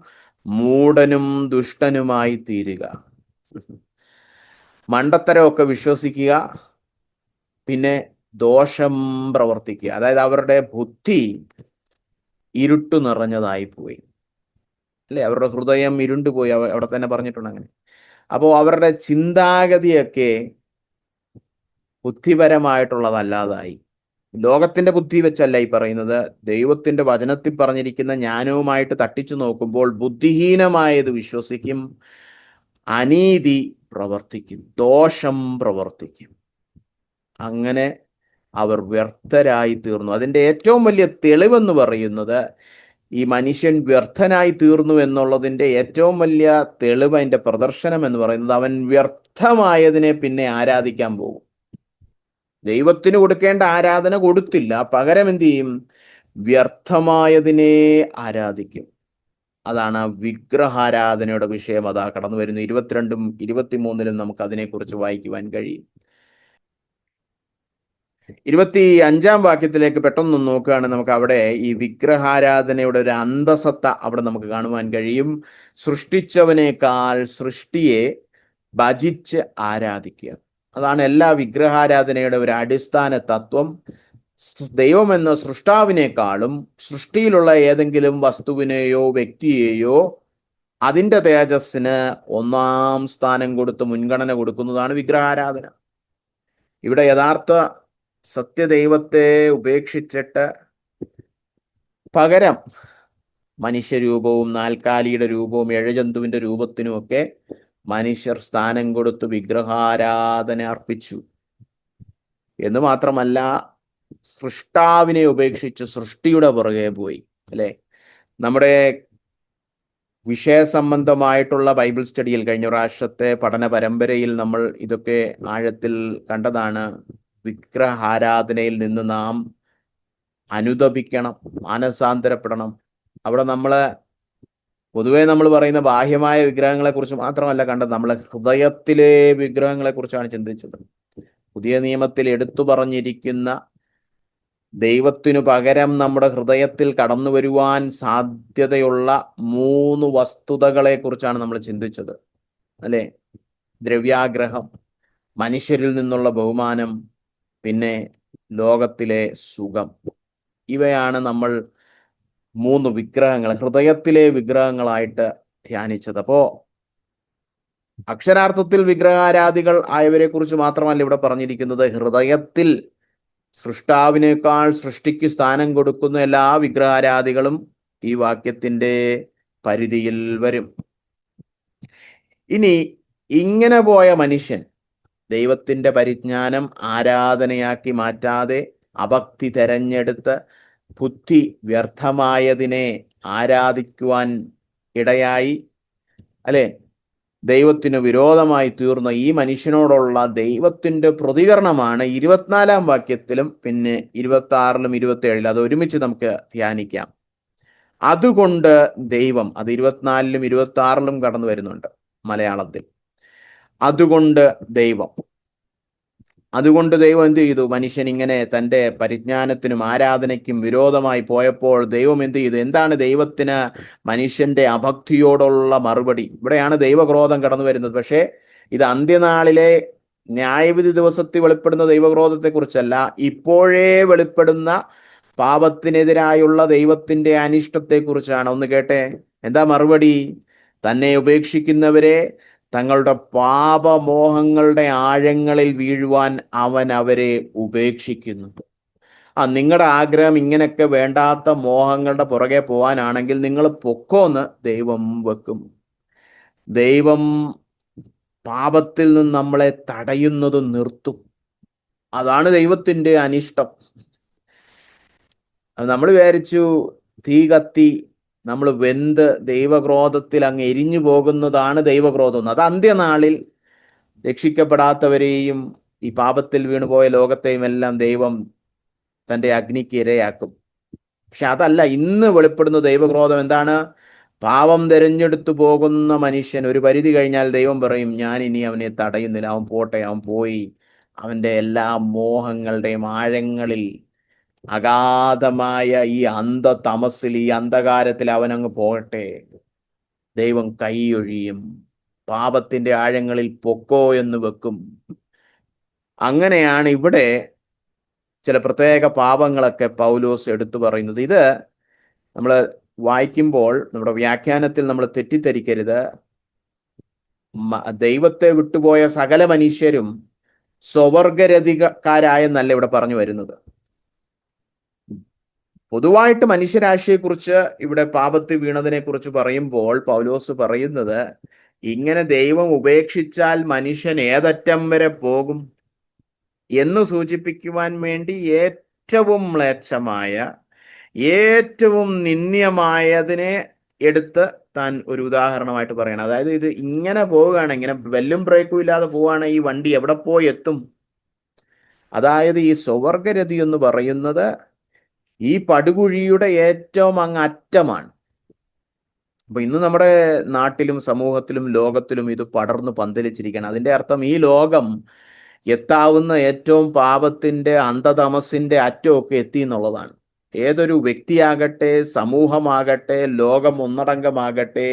മൂഢനും ദുഷ്ടനുമായി തീരുക, മണ്ടത്തരമൊക്കെ വിശ്വസിക്കുക, പിന്നെ ദോഷം പ്രവർത്തിക്കുക. അതായത് അവരുടെ ബുദ്ധി ഇരുട്ടു നിറഞ്ഞതായി പോയി, അല്ലെ? അവരുടെ ഹൃദയം ഇരുണ്ടുപോയി, അവിടെ തന്നെ പറഞ്ഞിട്ടുണ്ട് അങ്ങനെ. അപ്പോൾ അവരുടെ ചിന്താഗതിയൊക്കെ ബുദ്ധിപരമായിട്ടുള്ളതല്ലാതായി. ലോകത്തിന്റെ ബുദ്ധി വെച്ചല്ല ഈ പറയുന്നത്, ദൈവത്തിന്റെ വചനത്തിൽ പറഞ്ഞിരിക്കുന്ന ജ്ഞാനവുമായിട്ട് തട്ടിച്ചു നോക്കുമ്പോൾ ബുദ്ധിഹീനമായത് വിശ്വസിക്കും, അനീതി പ്രവർത്തിക്കും, ദോഷം പ്രവർത്തിക്കും. അങ്ങനെ അവർ വ്യർത്ഥരായി തീർന്നു. അതിൻ്റെ ഏറ്റവും വലിയ തെളിവെന്ന് പറയുന്നത്, ഈ മനുഷ്യൻ വ്യർത്ഥനായി തീർന്നു എന്നുള്ളതിൻ്റെ ഏറ്റവും വലിയ തെളിവ്, അതിൻ്റെ പ്രദർശനം എന്ന് പറയുന്നത്, അവൻ വ്യർത്ഥമായതിനെ പിന്നെ ആരാധിക്കാൻ പോകും. ദൈവത്തിന് കൊടുക്കേണ്ട ആരാധന കൊടുത്തില്ല, പകരം എന്ത് ചെയ്യും? വ്യർത്ഥമായതിനെ ആരാധിക്കും. അതാണ് വിഗ്രഹാരാധനയുടെ വിഷയം. അതാ കടന്നു വരുന്നു 22-ഉം 23-ലും നമുക്ക് അതിനെക്കുറിച്ച് വായിക്കുവാൻ കഴിയും. 25-ാം വാക്യത്തിലേക്ക് പെട്ടെന്ന് നോക്കുകയാണ്. നമുക്ക് അവിടെ ഈ വിഗ്രഹാരാധനയുടെ ഒരു അന്തസത്ത അവിടെ നമുക്ക് കാണുവാൻ കഴിയും. സൃഷ്ടിച്ചവനേക്കാൾ സൃഷ്ടിയെ ഭജിച്ച് ആരാധിക്കുക, അതാണ് എല്ലാ വിഗ്രഹാരാധനയുടെ ഒരു അടിസ്ഥാന തത്വം. ദൈവം എന്ന സൃഷ്ടാവിനേക്കാളും സൃഷ്ടിയിലുള്ള ഏതെങ്കിലും വസ്തുവിനെയോ വ്യക്തിയെയോ അതിൻ്റെ തേജസ്സിന് ഒന്നാം സ്ഥാനം കൊടുത്ത് മുൻഗണന കൊടുക്കുന്നതാണ് വിഗ്രഹാരാധന. ഇവിടെ യഥാർത്ഥ സത്യദൈവത്തെ ഉപേക്ഷിച്ചിട്ട് പകരം മനുഷ്യരൂപവും നാൽക്കാലിയുടെ രൂപവും എഴജന്തുവിൻ്റെ രൂപത്തിനുമൊക്കെ മനുഷ്യർ സ്ഥാനം കൊടുത്ത് വിഗ്രഹാരാധന അർപ്പിച്ചു. എന്ന് മാത്രമല്ല, സൃഷ്ടാവിനെ ഉപേക്ഷിച്ച് സൃഷ്ടിയുടെ പുറകെ പോയി. അല്ലെ, നമ്മുടെ വിഷയസംബന്ധമായിട്ടുള്ള ബൈബിൾ സ്റ്റഡിയിൽ കഴിഞ്ഞ പ്രാവശ്യത്തെ പഠന പരമ്പരയിൽ നമ്മൾ ഇതൊക്കെ ആഴത്തിൽ കണ്ടതാണ്. വിഗ്രഹാരാധനയിൽ നിന്ന് നാം അനുതപിക്കണം, മാനസാന്തരപ്പെടണം. അവിടെ പൊതുവെ നമ്മൾ പറയുന്ന ബാഹ്യമായ വിഗ്രഹങ്ങളെ കുറിച്ച് മാത്രമല്ല കണ്ടത്, നമ്മളെ ഹൃദയത്തിലെ വിഗ്രഹങ്ങളെ കുറിച്ചാണ് ചിന്തിച്ചത്. പുതിയ നിയമത്തിൽ എടുത്തു പറഞ്ഞിരിക്കുന്ന ദൈവത്തിനു പകരം നമ്മുടെ ഹൃദയത്തിൽ കടന്നു വരുവാൻ സാധ്യതയുള്ള 3 വസ്തുതകളെ കുറിച്ചാണ് നമ്മൾ ചിന്തിച്ചത്. അല്ലെ, ദ്രവ്യാഗ്രഹം, മനുഷ്യരിൽ നിന്നുള്ള ബഹുമാനം, പിന്നെ ലോകത്തിലെ സുഖം. ഇവയാണ് നമ്മൾ 3 വിഗ്രഹങ്ങൾ, ഹൃദയത്തിലെ വിഗ്രഹങ്ങളായിട്ട് ധ്യാനിച്ചത്. അപ്പോ അക്ഷരാർത്ഥത്തിൽ വിഗ്രഹാരാധികൾ ആയവരെ കുറിച്ച് മാത്രമല്ല ഇവിടെ പറഞ്ഞിരിക്കുന്നത്, ഹൃദയത്തിൽ സൃഷ്ടാവിനേക്കാൾ സൃഷ്ടിക്ക് സ്ഥാനം കൊടുക്കുന്ന എല്ലാ വിഗ്രഹാരാധികളും ഈ വാക്യത്തിന്റെ പരിധിയിൽ വരും. ഇനി ഇങ്ങനെ പോയ മനുഷ്യൻ ദൈവത്തിന്റെ പരിജ്ഞാനം ആരാധനയാക്കി മാറ്റാതെ അഭക്തി തെരഞ്ഞെടുത്ത് ബുദ്ധി വ്യർത്ഥമായതിനെ ആരാധിക്കുവാൻ ഇടയായി, അല്ലെ, ദൈവത്തിന് വിരോധമായി തീർന്ന ഈ മനുഷ്യനോടുള്ള ദൈവത്തിന്റെ പ്രതികരണമാണ് 24-ാം വാക്യത്തിലും പിന്നെ 26-ലും 27-ലും. അത് ഒരുമിച്ച് നമുക്ക് ധ്യാനിക്കാം. അതുകൊണ്ട് ദൈവം, അത് 24-ലും 26-ലും കടന്നു വരുന്നുണ്ട് മലയാളത്തിൽ. അതുകൊണ്ട് ദൈവം എന്ത് ചെയ്തു? മനുഷ്യൻ ഇങ്ങനെ തൻ്റെ പരിജ്ഞാനത്തിനും ആരാധനയ്ക്കും വിരോധമായി പോയപ്പോൾ ദൈവം എന്ത് ചെയ്തു? എന്താണ് ദൈവത്തിന് മനുഷ്യന്റെ അഭക്തിയോടുള്ള മറുപടി? ഇവിടെയാണ് ദൈവക്രോധം കടന്നു വരുന്നത്. പക്ഷേ ഇത് അന്ത്യനാളിലെ ന്യായവിധി ദിവസത്തിൽ വെളിപ്പെടുന്ന ദൈവക്രോധത്തെക്കുറിച്ചല്ല, ഇപ്പോഴേ വെളിപ്പെടുന്ന പാപത്തിനെതിരായുള്ള ദൈവത്തിന്റെ അനിഷ്ടത്തെക്കുറിച്ചാണ്. ഒന്ന് കേട്ടെ, എന്താ മറുപടി? തന്നെ ഉപേക്ഷിക്കുന്നവരെ തങ്ങളുടെ പാപമോഹങ്ങളുടെ ആഴങ്ങളിൽ വീഴുവാൻ അവൻ അവരെ ഉപേക്ഷിക്കുന്നു. നിങ്ങളുടെ ആഗ്രഹം ഇങ്ങനെയൊക്കെ വേണ്ടാത്ത മോഹങ്ങളുടെ പുറകെ പോവാനാണെങ്കിൽ നിങ്ങൾ പൊക്കോന്ന് ദൈവം വെക്കും. ദൈവം പാപത്തിൽ നിന്ന് നമ്മളെ തടയുന്നത് നിർത്തും. അതാണ് ദൈവത്തിന്റെ അനിഷ്ടം. നമ്മൾ വിചാരിച്ചു തീ കത്തി നമ്മൾ വെന്ത് ദൈവക്രോധത്തിൽ അങ്ങ് എരിഞ്ഞു പോകുന്നതാണ് ദൈവക്രോധം. അത് അന്ത്യനാളിൽ രക്ഷിക്കപ്പെടാത്തവരെയും ഈ പാപത്തിൽ വീണുപോയ ലോകത്തെയും എല്ലാം ദൈവം തൻ്റെ അഗ്നിക്ക് ഇരയാക്കും. പക്ഷെ അതല്ല ഇന്ന് വെളിപ്പെടുന്ന ദൈവക്രോധം. എന്താണ്? പാപം തിരഞ്ഞെടുത്തു പോകുന്ന മനുഷ്യൻ ഒരു പരിധി കഴിഞ്ഞാൽ ദൈവം പറയും, ഞാൻ ഇനി അവനെ തടയുന്നില്ല, അവൻ പോട്ടെ, അവൻ പോയി അവൻ്റെ എല്ലാ മോഹങ്ങളുടെയും ആഴങ്ങളിൽ അഗാധമായ ഈ തമസിൽ, ഈ അന്ധകാരത്തിൽ അവനങ്ങ് പോകട്ടെ. ദൈവം കൈയൊഴിയും, പാപത്തിന്റെ ആഴങ്ങളിൽ പൊക്കോ എന്ന് വെക്കും. അങ്ങനെയാണ് ഇവിടെ ചില പ്രത്യേക പാപങ്ങളൊക്കെ പൗലോസ് എടുത്തു പറയുന്നത്. ഇത് നമ്മൾ വായിക്കുമ്പോൾ നമ്മുടെ വ്യാഖ്യാനത്തിൽ നമ്മൾ തെറ്റിദ്ധരിക്കരുത്. ദൈവത്തെ വിട്ടുപോയ സകല മനുഷ്യരും സ്വവർഗരതികാരായെന്നല്ല ഇവിടെ പറഞ്ഞു വരുന്നത്. പൊതുവായിട്ട് മനുഷ്യരാശിയെക്കുറിച്ച് ഇവിടെ പാപത്തിൽ വീണതിനെ കുറിച്ച് പറയുമ്പോൾ പൗലോസ് പറയുന്നത്, ഇങ്ങനെ ദൈവം ഉപേക്ഷിച്ചാൽ മനുഷ്യൻ ഏതറ്റം വരെ പോകും എന്ന് സൂചിപ്പിക്കുവാൻ വേണ്ടി ഏറ്റവും മ്ലേച്ഛമായ, ഏറ്റവും നിന്ദ്യമായതിനെ എടുത്ത് താൻ ഒരു ഉദാഹരണമായിട്ട് പറയണം. അതായത് ഇത് ഇങ്ങനെ പോവുകയാണ്, ഇങ്ങനെ വെല്ലും ബ്രേക്കും ഇല്ലാതെ പോവുകയാണ്, ഈ വണ്ടി എവിടെ പോയി എത്തും? അതായത് ഈ സ്വവർഗരതി എന്ന് പറയുന്നത് ഈ പടുകുഴിയുടെ ഏറ്റവും അങ്ങ് അറ്റമാണ്. അപ്പൊ ഇന്ന് നമ്മുടെ നാട്ടിലും സമൂഹത്തിലും ലോകത്തിലും ഇത് പടർന്നു പന്തലിച്ചിരിക്കുകയാണ്. അതിൻ്റെ അർത്ഥം ഈ ലോകം എത്താവുന്ന ഏറ്റവും പാപത്തിന്റെ അന്ധതമസിന്റെ അറ്റമൊക്കെ എത്തി എന്നുള്ളതാണ്. ഏതൊരു വ്യക്തിയാകട്ടെ, സമൂഹമാകട്ടെ, ലോകം ഒന്നടങ്കമാകട്ടെ,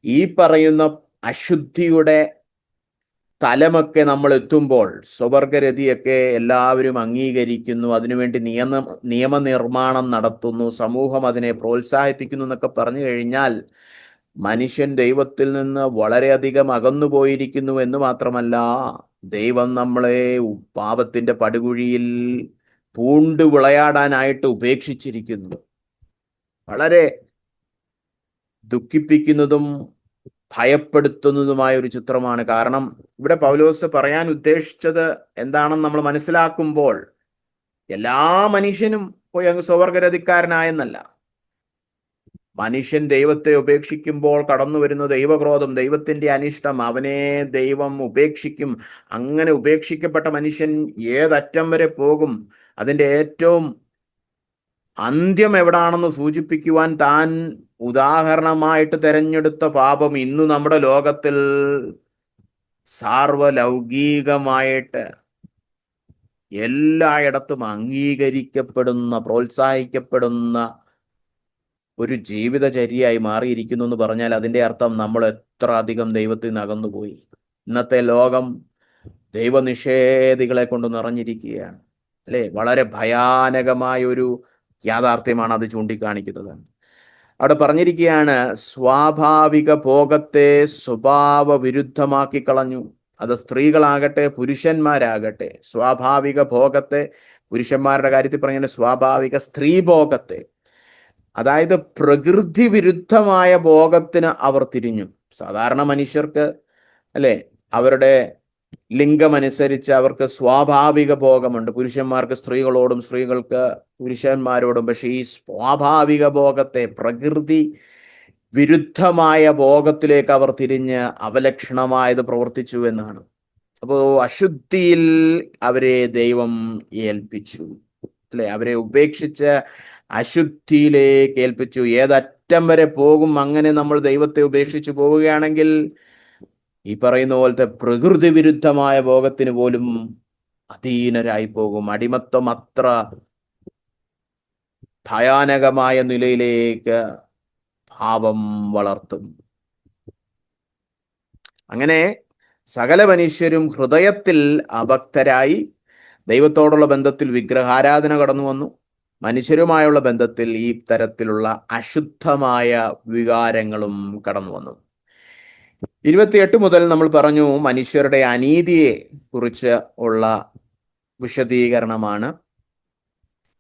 ഈ പറയുന്ന അശുദ്ധിയുടെ തലമൊക്കെ നമ്മൾ എത്തുമ്പോൾ സ്വവർഗരതിയൊക്കെ എല്ലാവരും അംഗീകരിക്കുന്നു, അതിനുവേണ്ടി നിയമനിർമ്മാണം നടത്തുന്നു, സമൂഹം അതിനെ പ്രോത്സാഹിപ്പിക്കുന്നു എന്നൊക്കെ പറഞ്ഞു കഴിഞ്ഞാൽ മനുഷ്യൻ ദൈവത്തിൽ നിന്ന് വളരെയധികം അകന്നു പോയിരിക്കുന്നു എന്ന് മാത്രമല്ല, ദൈവം നമ്മളെ പാപത്തിന്റെ പടുകുഴിയിൽ പൂണ്ടു വിളയാടാനായിട്ട് ഉപേക്ഷിച്ചിരിക്കുന്നു. വളരെ ദുഃഖിപ്പിക്കുന്നതും ഭയപ്പെടുത്തുന്നതുമായ ഒരു ചിത്രമാണ്. കാരണം ഇവിടെ പൗലോസ് പറയാൻ ഉദ്ദേശിച്ചത് എന്താണെന്ന് നമ്മൾ മനസ്സിലാക്കുമ്പോൾ, എല്ലാ മനുഷ്യനും പോയി അങ്ങ് സ്വർഗരതിക്കാരനായെന്നല്ല. മനുഷ്യൻ ദൈവത്തെ ഉപേക്ഷിക്കുമ്പോൾ കടന്നു വരുന്ന ദൈവക്രോധം, ദൈവത്തിന്റെ അനിഷ്ടം, അവനെ ദൈവം ഉപേക്ഷിക്കും. അങ്ങനെ ഉപേക്ഷിക്കപ്പെട്ട മനുഷ്യൻ ഏതറ്റം വരെ പോകും, അതിൻ്റെ ഏറ്റവും അന്ത്യം എവിടാണെന്ന് സൂചിപ്പിക്കുവാൻ താൻ ഉദാഹരണമായിട്ട് തെരഞ്ഞെടുത്ത പാപം ഇന്ന് നമ്മുടെ ലോകത്തിൽ സാർവലൗകികമായിട്ട് എല്ലായിടത്തും അംഗീകരിക്കപ്പെടുന്ന, പ്രോത്സാഹിക്കപ്പെടുന്ന ഒരു ജീവിതചര്യയായി മാറിയിരിക്കുന്നു എന്ന് പറഞ്ഞാൽ അതിൻ്റെ അർത്ഥം നമ്മൾ എത്ര അധികം ദൈവത്തിൽ നിന്ന് അകന്നുപോയി. ഇന്നത്തെ ലോകം ദൈവനിഷേധികളെ കൊണ്ട് നിറഞ്ഞിരിക്കുകയാണ്, അല്ലേ? വളരെ ഭയാനകമായ ഒരു യാഥാർത്ഥ്യമാണ് അത് ചൂണ്ടിക്കാണിക്കുന്നത്. അവിടെ പറഞ്ഞിരിക്കുകയാണ്, സ്വാഭാവിക ഭോഗത്തെ സ്വഭാവ വിരുദ്ധമാക്കി കളഞ്ഞു. അത് സ്ത്രീകളാകട്ടെ പുരുഷന്മാരാകട്ടെ, സ്വാഭാവിക ഭോഗത്തെ, പുരുഷന്മാരുടെ കാര്യത്തിൽ പറഞ്ഞാൽ സ്വാഭാവിക സ്ത്രീഭോഗത്തെ, അതായത് പ്രകൃതി വിരുദ്ധമായ ഭോഗത്തിന് അവർ തിരിഞ്ഞു. സാധാരണ മനുഷ്യർക്ക്, അല്ലെ, അവരുടെ ലിംഗമനുസരിച്ച് അവർക്ക് സ്വാഭാവിക ഭോഗമുണ്ട്. പുരുഷന്മാർക്ക് സ്ത്രീകളോടും, സ്ത്രീകൾക്ക് പുരുഷന്മാരോടും. പക്ഷെ ഈ സ്വാഭാവിക ഭോഗത്തെ, പ്രകൃതി വിരുദ്ധമായ ഭോഗത്തിലേക്ക് അവർ തിരിഞ്ഞ് അപലക്ഷണമായത് പ്രവർത്തിച്ചു എന്നാണ്. അപ്പോൾ അശുദ്ധിയിൽ അവരെ ദൈവം ഏൽപ്പിച്ചു, അല്ലെ? അവരെ ഉപേക്ഷിച്ച് അശുദ്ധിയിലേക്ക് ഏൽപ്പിച്ചു. ഏതറ്റം വരെ പോകും അങ്ങനെ നമ്മൾ ദൈവത്തെ ഉപേക്ഷിച്ച് പോവുകയാണെങ്കിൽ? ഈ പറയുന്ന പോലത്തെ പ്രകൃതി വിരുദ്ധമായ ഭോഗത്തിന് പോലും അധീനരായി പോകും. അടിമത്തം അത്ര ഭയാനകമായ നിലയിലേക്ക് പാപം വളർത്തും. അങ്ങനെ സകല മനുഷ്യരും ഹൃദയത്തിൽ അഭക്തരായി ദൈവത്തോടുള്ള ബന്ധത്തിൽ വിഗ്രഹാരാധന കടന്നു വന്നു. മനുഷ്യരുമായുള്ള ബന്ധത്തിൽ ഈ തരത്തിലുള്ള അശുദ്ധമായ വികാരങ്ങളും കടന്നു വന്നു. 28 മുതൽ നമ്മൾ പറഞ്ഞു മനുഷ്യരുടെ അനീതിയെ കുറിച്ച് ഉള്ള വിശദീകരണമാണ്.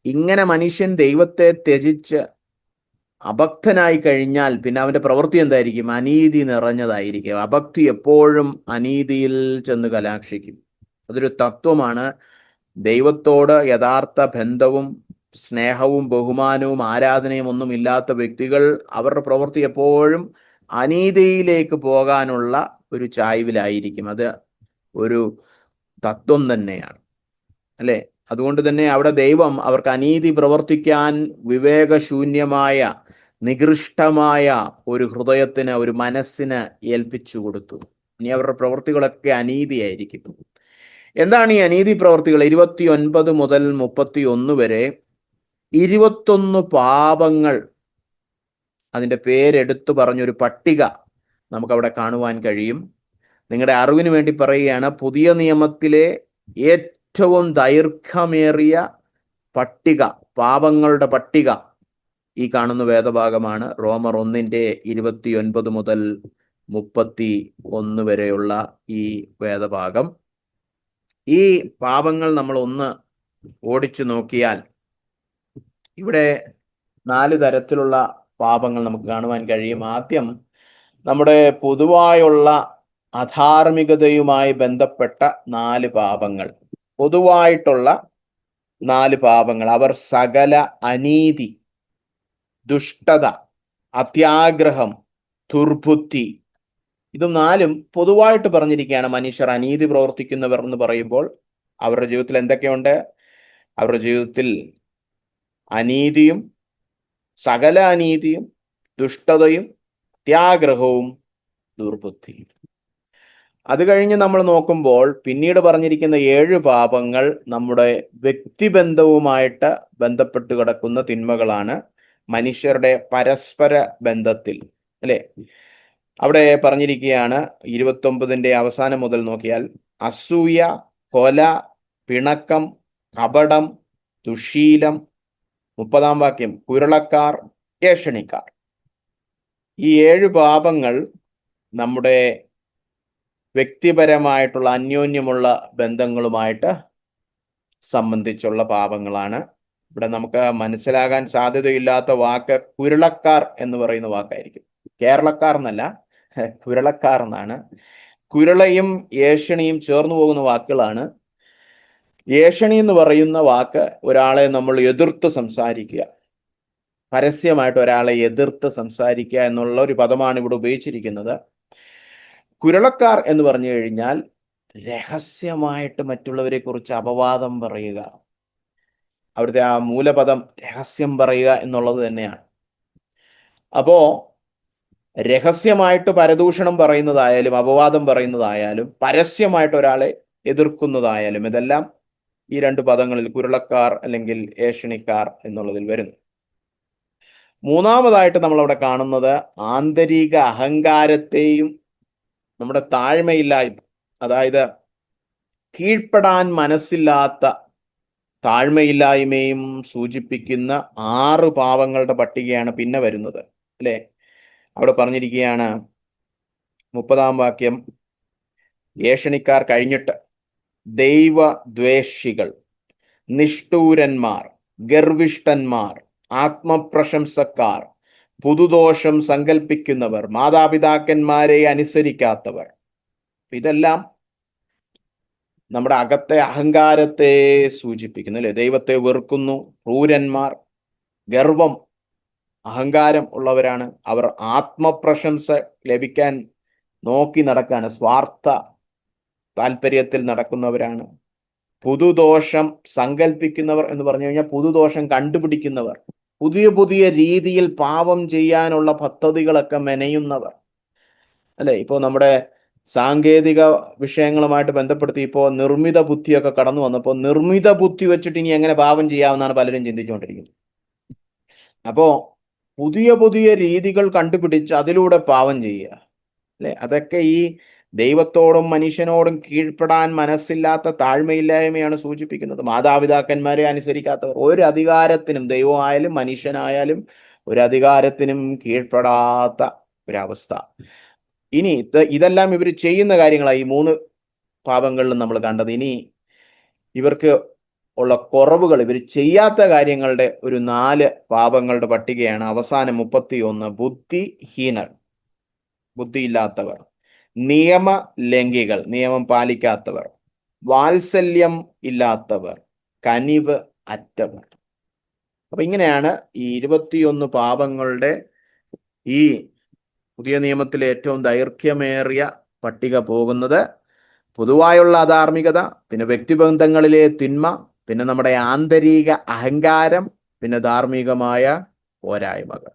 ഇങ്ങനെ മനുഷ്യൻ ദൈവത്തെ ത്യജിച്ച് അഭക്തനായി കഴിഞ്ഞാൽ പിന്നെ അവന്റെ പ്രവൃത്തി എന്തായിരിക്കും? അനീതി നിറഞ്ഞതായിരിക്കും. അഭക്തി എപ്പോഴും അനീതിയിൽ ചെന്ന് കലാക്ഷിക്കും. അതൊരു തത്വമാണ്. ദൈവത്തോട് യഥാർത്ഥ ബന്ധവും സ്നേഹവും ബഹുമാനവും ആരാധനയും ഒന്നും ഇല്ലാത്ത വ്യക്തികൾ, അവരുടെ പ്രവൃത്തി എപ്പോഴും അനീതിയിലേക്ക് പോകാനുള്ള ഒരു ചായ്വിലായിരിക്കും. അത് ഒരു തത്വം തന്നെയാണ്, അല്ലെ? അതുകൊണ്ട് തന്നെ അവിടെ ദൈവം അവർക്ക് അനീതി പ്രവർത്തിക്കാൻ വിവേകശൂന്യമായ, നികൃഷ്ടമായ ഒരു ഹൃദയത്തിന്, ഒരു മനസ്സിന് ഏൽപ്പിച്ചു കൊടുത്തു. ഇനി അവരുടെ പ്രവൃത്തികളൊക്കെ അനീതിയായിരിക്കും. എന്താണ് ഈ അനീതി പ്രവൃത്തികൾ? 29 മുതൽ 31 വരെ 21 പാപങ്ങൾ, അതിൻ്റെ പേരെടുത്തു പറഞ്ഞൊരു പട്ടിക നമുക്കവിടെ കാണുവാൻ കഴിയും. നിങ്ങളുടെ അറിവിന് വേണ്ടി പറയുകയാണ്, പുതിയ നിയമത്തിലെ ഏറ്റവും ദൈർഘ്യമേറിയ പട്ടിക, പാപങ്ങളുടെ പട്ടിക ഈ കാണുന്ന വേദഭാഗമാണ്. റോമർ 1:29 മുതൽ 31 വരെയുള്ള ഈ വേദഭാഗം. ഈ പാപങ്ങൾ നമ്മൾ ഒന്ന് ഓടിച്ചു നോക്കിയാൽ ഇവിടെ 4 തരത്തിലുള്ള പാപങ്ങൾ നമുക്ക് കാണുവാൻ കഴിയും. ആദ്യം നമ്മുടെ പൊതുവായുള്ള അധാർമികതയുമായി ബന്ധപ്പെട്ട 4 പാപങ്ങൾ, പൊതുവായിട്ടുള്ള 4 പാപങ്ങൾ. അവർ സകല അനീതി, ദുഷ്ടത, അത്യാഗ്രഹം, ദുർബുദ്ധി, ഇത് 4 പൊതുവായിട്ട് പറഞ്ഞിരിക്കുകയാണ്. മനുഷ്യർ അനീതി പ്രവർത്തിക്കുന്നവർ എന്ന് പറയുമ്പോൾ അവരുടെ ജീവിതത്തിൽ എന്തൊക്കെയുണ്ട്? അവരുടെ ജീവിതത്തിൽ അനീതിയും, സകല അനീതിയും, ദുഷ്ടതയും, അത്യാഗ്രഹവും, ദുർബുദ്ധിയും. അത് കഴിഞ്ഞ് നമ്മൾ നോക്കുമ്പോൾ പിന്നീട് പറഞ്ഞിരിക്കുന്ന 7 പാപങ്ങൾ നമ്മുടെ വ്യക്തിബന്ധവുമായിട്ട് ബന്ധപ്പെട്ട് കിടക്കുന്ന തിന്മകളാണ്. മനുഷ്യരുടെ പരസ്പര ബന്ധത്തിൽ, അല്ലെ? അവിടെ പറഞ്ഞിരിക്കുകയാണ് 29 അവസാനം മുതൽ നോക്കിയാൽ, അസൂയ, കൊല, പിണക്കം, കപടം, ദുശീലം. 30 വാക്യം, കുരുളക്കാർ, ഏഷണിക്കാർ. ഈ 7 പാപങ്ങൾ നമ്മുടെ വ്യക്തിപരമായിട്ടുള്ള അന്യോന്യമുള്ള ബന്ധങ്ങളുമായിട്ട് സംബന്ധിച്ചുള്ള പാപങ്ങളാണ്. ഇവിടെ നമുക്ക് മനസ്സിലാകാൻ സാധ്യതയില്ലാത്ത വാക്ക് കുരുളക്കാർ എന്ന് പറയുന്ന വാക്കായിരിക്കും. കേരളക്കാർ എന്നല്ല, കുരുളക്കാർ എന്നാണ്. കുരുളയും ഏഷണിയും ചേർന്നു പോകുന്ന വാക്കുകളാണ്. ഏഷണി എന്ന് പറയുന്ന വാക്ക് ഒരാളെ നമ്മൾ എതിർത്ത് സംസാരിക്കുക, പരസ്യമായിട്ട് ഒരാളെ എതിർത്ത് സംസാരിക്കുക എന്നുള്ള ഒരു പദമാണ് ഇവിടെ ഉപയോഗിച്ചിരിക്കുന്നത്. കുരുളക്കാർ എന്ന് പറഞ്ഞു കഴിഞ്ഞാൽ രഹസ്യമായിട്ട് മറ്റുള്ളവരെ കുറിച്ച് അപവാദം പറയുക. അവിടുത്തെ ആ മൂലപദം രഹസ്യം പറയുക എന്നുള്ളത് തന്നെയാണ്. അപ്പോ രഹസ്യമായിട്ട് പരദൂഷണം പറയുന്നതായാലും അപവാദം പറയുന്നതായാലും പരസ്യമായിട്ട് ഒരാളെ എതിർക്കുന്നതായാലും ഇതെല്ലാം ഈ 2 പദങ്ങളിൽ കുരുളക്കാർ അല്ലെങ്കിൽ ഏഷണിക്കാർ എന്നുള്ളതിൽ വരുന്നു. മൂന്നാമതായിട്ട് നമ്മളവിടെ കാണുന്നത് ആന്തരിക അഹങ്കാരത്തെയും നമ്മുടെ താഴ്മയില്ലായ്മ, അതായത് കീഴ്പ്പെടാൻ മനസ്സില്ലാത്ത താഴ്മയില്ലായ്മയും സൂചിപ്പിക്കുന്ന 6 പാപങ്ങളുടെ പട്ടികയാണ് പിന്നെ വരുന്നത്, അല്ലെ? അവിടെ പറഞ്ഞിരിക്കുകയാണ് 30-ാം വാക്യം, ഏഷണിക്കാർ കഴിഞ്ഞിട്ട് ദൈവദ്വേഷികൾ, നിഷ്ഠൂരന്മാർ, ഗർവിഷ്ഠന്മാർ, ആത്മപ്രശംസക്കാർ, പുതുദോഷം സങ്കല്പിക്കുന്നവർ, മാതാപിതാക്കന്മാരെ അനുസരിക്കാത്തവർ. ഇതെല്ലാം നമ്മുടെ അകത്തെ അഹങ്കാരത്തെ സൂചിപ്പിക്കുന്നു, അല്ലെ? ദൈവത്തെ വെറുക്കുന്നു, ക്രൂരന്മാർ, ഗർവം, അഹങ്കാരം ഉള്ളവരാണ്. അവർ ആത്മപ്രശംസ ലഭിക്കാൻ നോക്കി നടക്കാണ്, സ്വാർത്ഥ താല്പര്യത്തിൽ നടക്കുന്നവരാണ്. പുതുദോഷം സങ്കല്പിക്കുന്നവർ എന്ന് പറഞ്ഞു കഴിഞ്ഞാൽ പുതുദോഷം കണ്ടുപിടിക്കുന്നവർ, പുതിയ പുതിയ രീതിയിൽ പാപം ചെയ്യാനുള്ള പദ്ധതികളൊക്കെ മെനയുന്നവർ, അല്ലെ? ഇപ്പോൾ നമ്മുടെ സാങ്കേതിക വിഷയങ്ങളുമായിട്ട് ബന്ധപ്പെടുത്തി ഇപ്പോൾ നിർമ്മിത ബുദ്ധിയൊക്കെ കടന്നു വന്നപ്പോൾ നിർമ്മിത ബുദ്ധി വെച്ചിട്ട് ഇനി എങ്ങനെ പാപം ചെയ്യാമെന്നാണ് പലരും ചിന്തിച്ചുകൊണ്ടിരിക്കുന്നത്. അപ്പോ പുതിയ പുതിയ രീതികൾ കണ്ടുപിടിച്ച് അതിലൂടെ പാപം ചെയ്യുക, അല്ലെ? അതൊക്കെ ഈ ദൈവത്തോടും മനുഷ്യനോടും കീഴ്പ്പെടാൻ മനസ്സില്ലാത്ത താഴ്മയില്ലായ്മയാണ് സൂചിപ്പിക്കുന്നത്. മാതാപിതാക്കന്മാരെ അനുസരിക്കാത്തവർ, ഒരു അധികാരത്തിനും, ദൈവമായാലും മനുഷ്യനായാലും ഒരു അധികാരത്തിനും കീഴ്പ്പെടാത്ത ഒരവസ്ഥ. ഇനി ഇതെല്ലാം ഇവർ ചെയ്യുന്ന കാര്യങ്ങളായി ഈ 3 പാപങ്ങളിലും നമ്മൾ കണ്ടത്. ഇനി ഇവർക്ക് ഉള്ള കുറവുകൾ, ഇവർ ചെയ്യാത്ത കാര്യങ്ങളുടെ ഒരു 4 പാപങ്ങളുടെ പട്ടികയാണ് അവസാനം 31. ബുദ്ധിഹീനർ, ബുദ്ധിയില്ലാത്തവർ, നിയമ ലംഘികൾ, നിയമം പാലിക്കാത്തവർ, വാത്സല്യം ഇല്ലാത്തവർ, കനിവ് അറ്റവർ. അപ്പൊ ഇങ്ങനെയാണ് ഈ 21 പാപങ്ങളുടെ ഈ പുതിയ നിയമത്തിലെ ഏറ്റവും ദൈർഘ്യമേറിയ പട്ടിക പോകുന്നത്. പൊതുവായുള്ള അധാർമികത, പിന്നെ വ്യക്തിബന്ധങ്ങളിലെ തിന്മ, പിന്നെ നമ്മുടെ ആന്തരിക അഹങ്കാരം, പിന്നെ ധാർമ്മികമായ പോരായ്മകൾ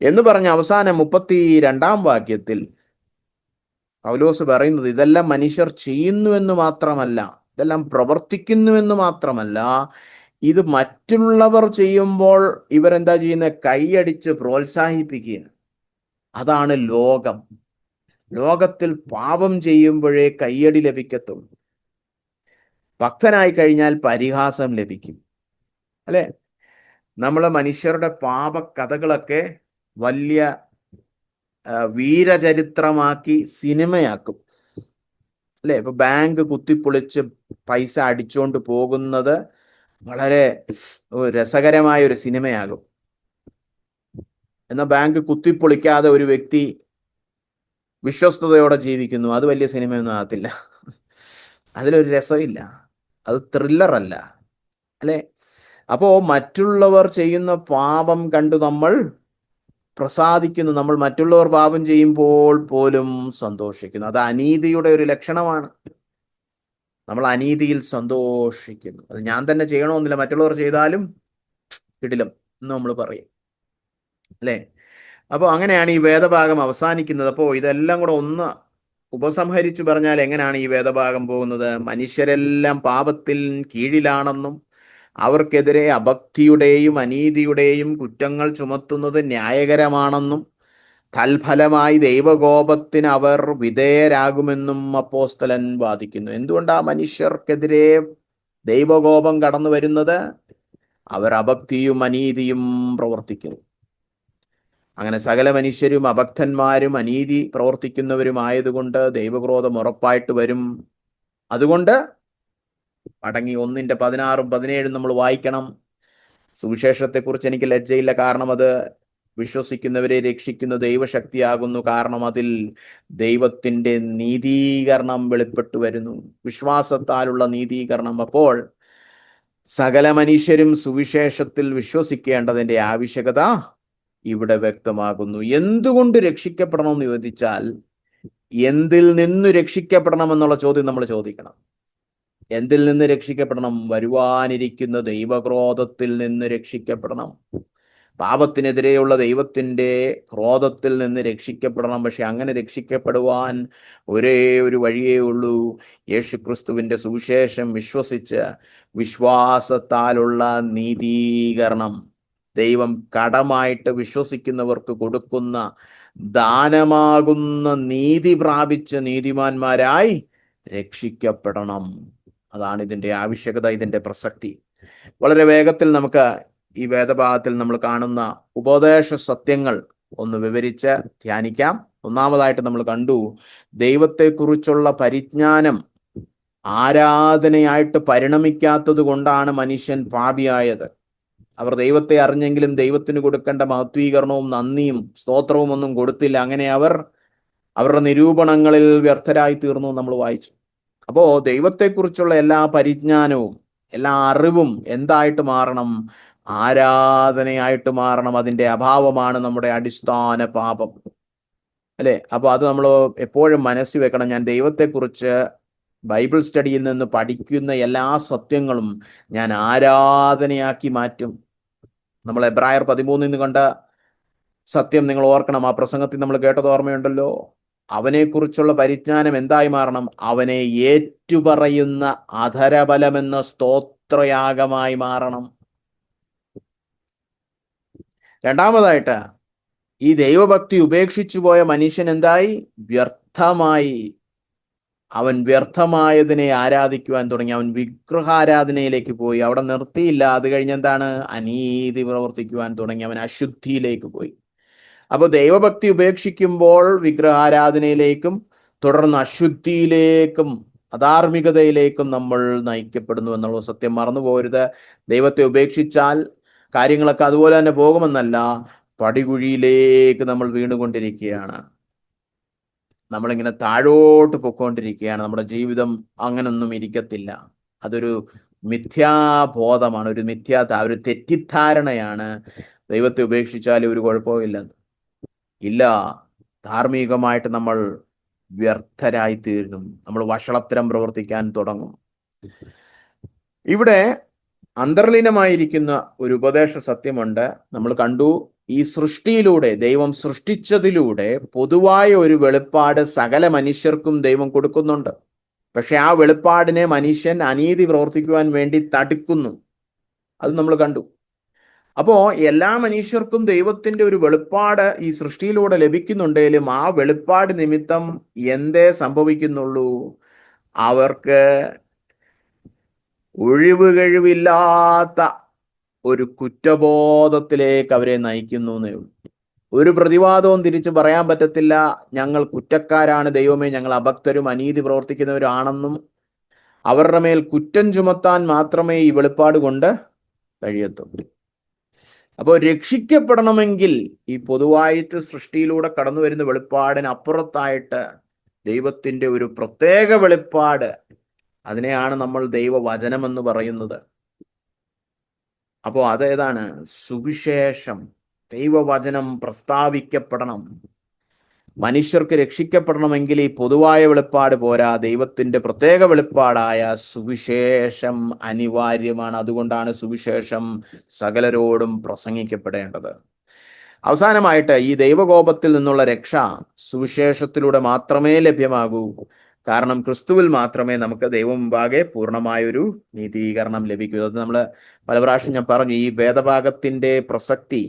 എന്ന് പറഞ്ഞ അവസാനം 32-ാം വാക്യത്തിൽ പൗലോസ് പറയുന്നത് ഇതെല്ലാം മനുഷ്യർ ചെയ്യുന്നുവെന്ന് മാത്രമല്ല, ഇതെല്ലാം പ്രവർത്തിക്കുന്നുവെന്ന് മാത്രമല്ല, ഇത് മറ്റുള്ളവർ ചെയ്യുമ്പോൾ ഇവരെന്താ ചെയ്യുന്നത്? കൈയടിച്ച് പ്രോത്സാഹിപ്പിക്കുകയാണ്. അതാണ് ലോകം. ലോകത്തിൽ പാപം ചെയ്യുമ്പോഴേ കയ്യടി ലഭിക്കത്തുള്ളൂ. ഭക്തനായി കഴിഞ്ഞാൽ പരിഹാസം ലഭിക്കും, അല്ലെ? നമ്മൾ മനുഷ്യരുടെ പാപകഥകളൊക്കെ വലിയ വീരചരിത്രമാക്കി സിനിമയാക്കും, അല്ലെ? ഇപ്പൊ ബാങ്ക് കുത്തിപ്പൊളിച്ച് പൈസ അടിച്ചുകൊണ്ട് പോകുന്നത് വളരെ രസകരമായ ഒരു സിനിമയാകും. എന്നാൽ ബാങ്ക് കുത്തിപ്പൊളിക്കാതെ ഒരു വ്യക്തി വിശ്വസ്തയോടെ ജീവിക്കുന്നു, അത് വലിയ സിനിമയൊന്നും ആകത്തില്ല. അതിലൊരു രസമില്ല, അത് ത്രില്ലറല്ല, അല്ലെ? അപ്പോ മറ്റുള്ളവർ ചെയ്യുന്ന പാപം കണ്ടു നമ്മൾ പ്രസാദിക്കുന്നു, നമ്മൾ മറ്റുള്ളവർ പാപം ചെയ്യുമ്പോൾ പോലും സന്തോഷിക്കുന്നു. അത് അനീതിയുടെ ഒരു ലക്ഷണമാണ്. നമ്മൾ അനീതിയിൽ സന്തോഷിക്കുന്നു. അത് ഞാൻ തന്നെ ചെയ്യണമെന്നില്ല, മറ്റുള്ളവർ ചെയ്താലും കിടിലം എന്ന് നമ്മൾ പറയും, അല്ലേ? അപ്പോൾ അങ്ങനെയാണ് ഈ വേദഭാഗം അവസാനിക്കുന്നത്. അപ്പോൾ ഇതെല്ലാം കൂടെ ഒന്ന് ഉപസംഹരിച്ചു പറഞ്ഞാൽ എങ്ങനെയാണ് ഈ വേദഭാഗം പോകുന്നത്? മനുഷ്യരെല്ലാം പാപത്തിൽ കീഴിലാണെന്നും അവർക്കെതിരെ അഭക്തിയുടെയും അനീതിയുടെയും കുറ്റങ്ങൾ ചുമത്തുന്നത് ന്യായകരമാണെന്നും തൽഫലമായി ദൈവകോപത്തിന് അവർ വിധേയരാകുമെന്നും അപ്പോസ്തലൻ വാദിക്കുന്നു. എന്തുകൊണ്ടാ മനുഷ്യർക്കെതിരെ ദൈവകോപം കടന്നു വരുന്നത്? അവർ അഭക്തിയും അനീതിയും പ്രവർത്തിക്കുന്നു. അങ്ങനെ സകല മനുഷ്യരും അഭക്തന്മാരും അനീതി പ്രവർത്തിക്കുന്നവരുമായതുകൊണ്ട് ദൈവക്രോധം ഉറപ്പായിട്ട് വരും. അതുകൊണ്ട് മടങ്ങി 1:16-17 നമ്മൾ വായിക്കണം. സുവിശേഷത്തെക്കുറിച്ച് എനിക്ക് ലജ്ജയില്ല, കാരണം അത് വിശ്വസിക്കുന്നവരെ രക്ഷിക്കുന്ന ദൈവശക്തിയാകുന്നു. കാരണം അതിൽ ദൈവത്തിന്റെ നീതീകരണം വെളിപ്പെട്ടു വരുന്നു, വിശ്വാസത്താലുള്ള നീതീകരണം. അപ്പോൾ സകല മനുഷ്യരും സുവിശേഷത്തിൽ വിശ്വസിക്കേണ്ടതിന്റെ ആവശ്യകത ഇവിടെ വ്യക്തമാകുന്നു. എന്തുകൊണ്ട് രക്ഷിക്കപ്പെടണമെന്ന് ചോദിച്ചാൽ, എന്തിൽ നിന്ന് രക്ഷിക്കപ്പെടണം എന്നുള്ള ചോദ്യം നമ്മൾ ചോദിക്കണം. എന്തിൽ നിന്ന് രക്ഷിക്കപ്പെടണം? വരുവാനിരിക്കുന്ന ദൈവക്രോധത്തിൽ നിന്ന് രക്ഷിക്കപ്പെടണം. പാപത്തിനെതിരെയുള്ള ദൈവത്തിന്റെ ക്രോധത്തിൽ നിന്ന് രക്ഷിക്കപ്പെടണം. പക്ഷെ അങ്ങനെ രക്ഷിക്കപ്പെടുവാൻ ഒരേ ഒരു വഴിയേ ഉള്ളൂ, യേശുക്രിസ്തുവിന്റെ സുവിശേഷം വിശ്വസിച്ച് വിശ്വാസത്താലുള്ള നീതീകരണം. ദൈവം കടമായിട്ട് വിശ്വസിക്കുന്നവർക്ക് കൊടുക്കുന്ന ദാനമാകുന്ന നീതി പ്രാപിച്ച് നീതിമാന്മാരായി രക്ഷിക്കപ്പെടണം. അതാണ് ഇതിന്റെ ആവശ്യകത, ഇതിന്റെ പ്രസക്തി. വളരെ വേഗത്തിൽ നമുക്ക് ഈ വേദഭാഗത്തിൽ നമ്മൾ കാണുന്ന ഉപദേശ സത്യങ്ങൾ ഒന്ന് വിവരിച്ച് ധ്യാനിക്കാം. ഒന്നാമതായിട്ട് നമ്മൾ കണ്ടു, ദൈവത്തെക്കുറിച്ചുള്ള പരിജ്ഞാനം ആരാധനയായിട്ട് പരിണമിക്കാത്തത് കൊണ്ടാണ് മനുഷ്യൻ പാപിയായത്. അവർ ദൈവത്തെ അറിഞ്ഞെങ്കിലും ദൈവത്തിന് കൊടുക്കേണ്ട മഹത്വീകരണവും നന്ദിയും സ്തോത്രവും ഒന്നും കൊടുത്തില്ല. അങ്ങനെ അവർ അവരുടെ നിരൂപണങ്ങളിൽ വ്യർത്ഥരായി തീർന്നു നമ്മൾ വായിച്ചു. അപ്പോ ദൈവത്തെക്കുറിച്ചുള്ള എല്ലാ പരിജ്ഞാനവും എല്ലാ അറിവും എന്തായിട്ട് മാറണം? ആരാധനയായിട്ട് മാറണം. അതിന്റെ അഭാവമാണ് നമ്മുടെ അടിസ്ഥാന പാപം, അല്ലെ? അപ്പൊ അത് നമ്മൾ എപ്പോഴും മനസ്സിൽ വെക്കണം. ഞാൻ ദൈവത്തെക്കുറിച്ച് ബൈബിൾ സ്റ്റഡിയിൽ നിന്ന് പഠിക്കുന്ന എല്ലാ സത്യങ്ങളും ഞാൻ ആരാധനയാക്കി മാറ്റും. നമ്മൾ എബ്രായർ 13 കണ്ട സത്യം നിങ്ങൾ ഓർക്കണം. ആ പ്രസംഗത്തിൽ നമ്മൾ കേട്ടത് ഓർമ്മയുണ്ടല്ലോ. അവനെക്കുറിച്ചുള്ള പരിജ്ഞാനം എന്തായി മാറണം? അവനെ ഏറ്റുപറയുന്ന അധരബലമെന്ന സ്തോത്രയാഗമായി മാറണം. രണ്ടാമതായിട്ട്, ഈ ദൈവഭക്തി ഉപേക്ഷിച്ചു പോയ മനുഷ്യൻ എന്തായി? വ്യർത്ഥമായി. അവൻ വ്യർത്ഥമായതിനെ ആരാധിക്കുവാൻ തുടങ്ങി. അവൻ വിഗ്രഹാരാധനയിലേക്ക് പോയി. അവിടെ നിർത്തിയില്ല. അത് കഴിഞ്ഞെന്താണ്? അനീതി പ്രവർത്തിക്കുവാൻ തുടങ്ങി. അവൻ അശുദ്ധിയിലേക്ക് പോയി. അപ്പോൾ ദൈവഭക്തി ഉപേക്ഷിക്കുമ്പോൾ വിഗ്രഹാരാധനയിലേക്കും തുടർന്ന് അശുദ്ധിയിലേക്കും അധാർമികതയിലേക്കും നമ്മൾ നയിക്കപ്പെടുന്നു എന്നുള്ള സത്യം മറന്നു പോകരുത്. ദൈവത്തെ ഉപേക്ഷിച്ചാൽ കാര്യങ്ങളൊക്കെ അതുപോലെ തന്നെ പോകുമെന്നല്ല, പടികുഴിയിലേക്ക് നമ്മൾ വീണുകൊണ്ടിരിക്കുകയാണ്. നമ്മളിങ്ങനെ താഴോട്ട് പൊയ്ക്കൊണ്ടിരിക്കുകയാണ്. നമ്മുടെ ജീവിതം അങ്ങനൊന്നും ഇരിക്കത്തില്ല. അതൊരു മിഥ്യാബോധമാണ്, ഒരു തെറ്റിദ്ധാരണയാണ്. ദൈവത്തെ ഉപേക്ഷിച്ചാൽ ഒരു കുഴപ്പമില്ല. ഇല്ല, ധാർമ്മികമായിട്ട് നമ്മൾ വ്യർത്ഥരായി തീരും. നമ്മൾ വഷളത്തരം പ്രവർത്തിക്കാൻ തുടങ്ങും. ഇവിടെ അന്തർലീനമായിരിക്കുന്ന ഒരു ഉപദേശ സത്യമുണ്ട്. നമ്മൾ കണ്ടു, ഈ സൃഷ്ടിയിലൂടെ, ദൈവം സൃഷ്ടിച്ചതിലൂടെ പൊതുവായ ഒരു വെളിപ്പാട് സകല മനുഷ്യർക്കും ദൈവം കൊടുക്കുന്നുണ്ട്. പക്ഷെ ആ വെളിപ്പാടിനെ മനുഷ്യൻ അനീതി പ്രവർത്തിക്കുവാൻ വേണ്ടി തടുക്കുന്നു. അത് നമ്മൾ കണ്ടു. അപ്പോ എല്ലാ മനുഷ്യർക്കും ദൈവത്തിന്റെ ഒരു വെളിപ്പാട് ഈ സൃഷ്ടിയിലൂടെ ലഭിക്കുന്നുണ്ടെങ്കിലും ആ വെളിപ്പാട് നിമിത്തം എന്തേ സംഭവിക്കുന്നുള്ളൂ? അവർക്ക് ഒഴിവുകഴിവില്ലാത്ത ഒരു കുറ്റബോധത്തിലേക്ക് അവരെ നയിക്കുന്നു എന്നേ ഉള്ളൂ. ഒരു പ്രതിവാദവും തിരിച്ചു പറയാൻ പറ്റത്തില്ല. ഞങ്ങൾ കുറ്റക്കാരാണ് ദൈവമേ, ഞങ്ങൾ അഭക്തരും അനീതി പ്രവർത്തിക്കുന്നവരാണെന്നും അവരുടെ മേൽ കുറ്റം ചുമത്താൻ മാത്രമേ ഈ വെളിപ്പാട് കൊണ്ട് കഴിയത്തുള്ളൂ. അപ്പോൾ രക്ഷിക്കപ്പെടണമെങ്കിൽ ഈ പൊതുവായിട്ട് സൃഷ്ടിയിലൂടെ കടന്നു വരുന്ന വെളിപ്പാടിന് അപ്പുറത്തായിട്ട് ദൈവത്തിന്റെ ഒരു പ്രത്യേക വെളിപ്പാട്, അതിനെയാണ് നമ്മൾ ദൈവവചനം എന്ന് പറയുന്നത്. അപ്പോൾ അതേതാണ്? സുവിശേഷം, ദൈവവചനം പ്രസ്താവിക്കപ്പെടണം. മനുഷ്യർക്ക് രക്ഷിക്കപ്പെടണമെങ്കിൽ ഈ പൊതുവായ വെളിപ്പാട് പോരാ, ദൈവത്തിന്റെ പ്രത്യേക വെളിപ്പാടായ സുവിശേഷം അനിവാര്യമാണ്. അതുകൊണ്ടാണ് സുവിശേഷം സകലരോടും പ്രസംഗിക്കപ്പെടേണ്ടത്. അവസാനമായിട്ട്, ഈ ദൈവകോപത്തിൽ നിന്നുള്ള രക്ഷ സുവിശേഷത്തിലൂടെ മാത്രമേ ലഭ്യമാകൂ. കാരണം ക്രിസ്തുവിൽ മാത്രമേ നമുക്ക് ദൈവം മുമ്പാകെ പൂർണ്ണമായൊരു നീതീകരണം ലഭിക്കൂ. അത് നമ്മൾ പല പ്രാവശ്യം ഞാൻ പറഞ്ഞു. ഈ വേദഭാഗത്തിന്റെ പ്രസക്തി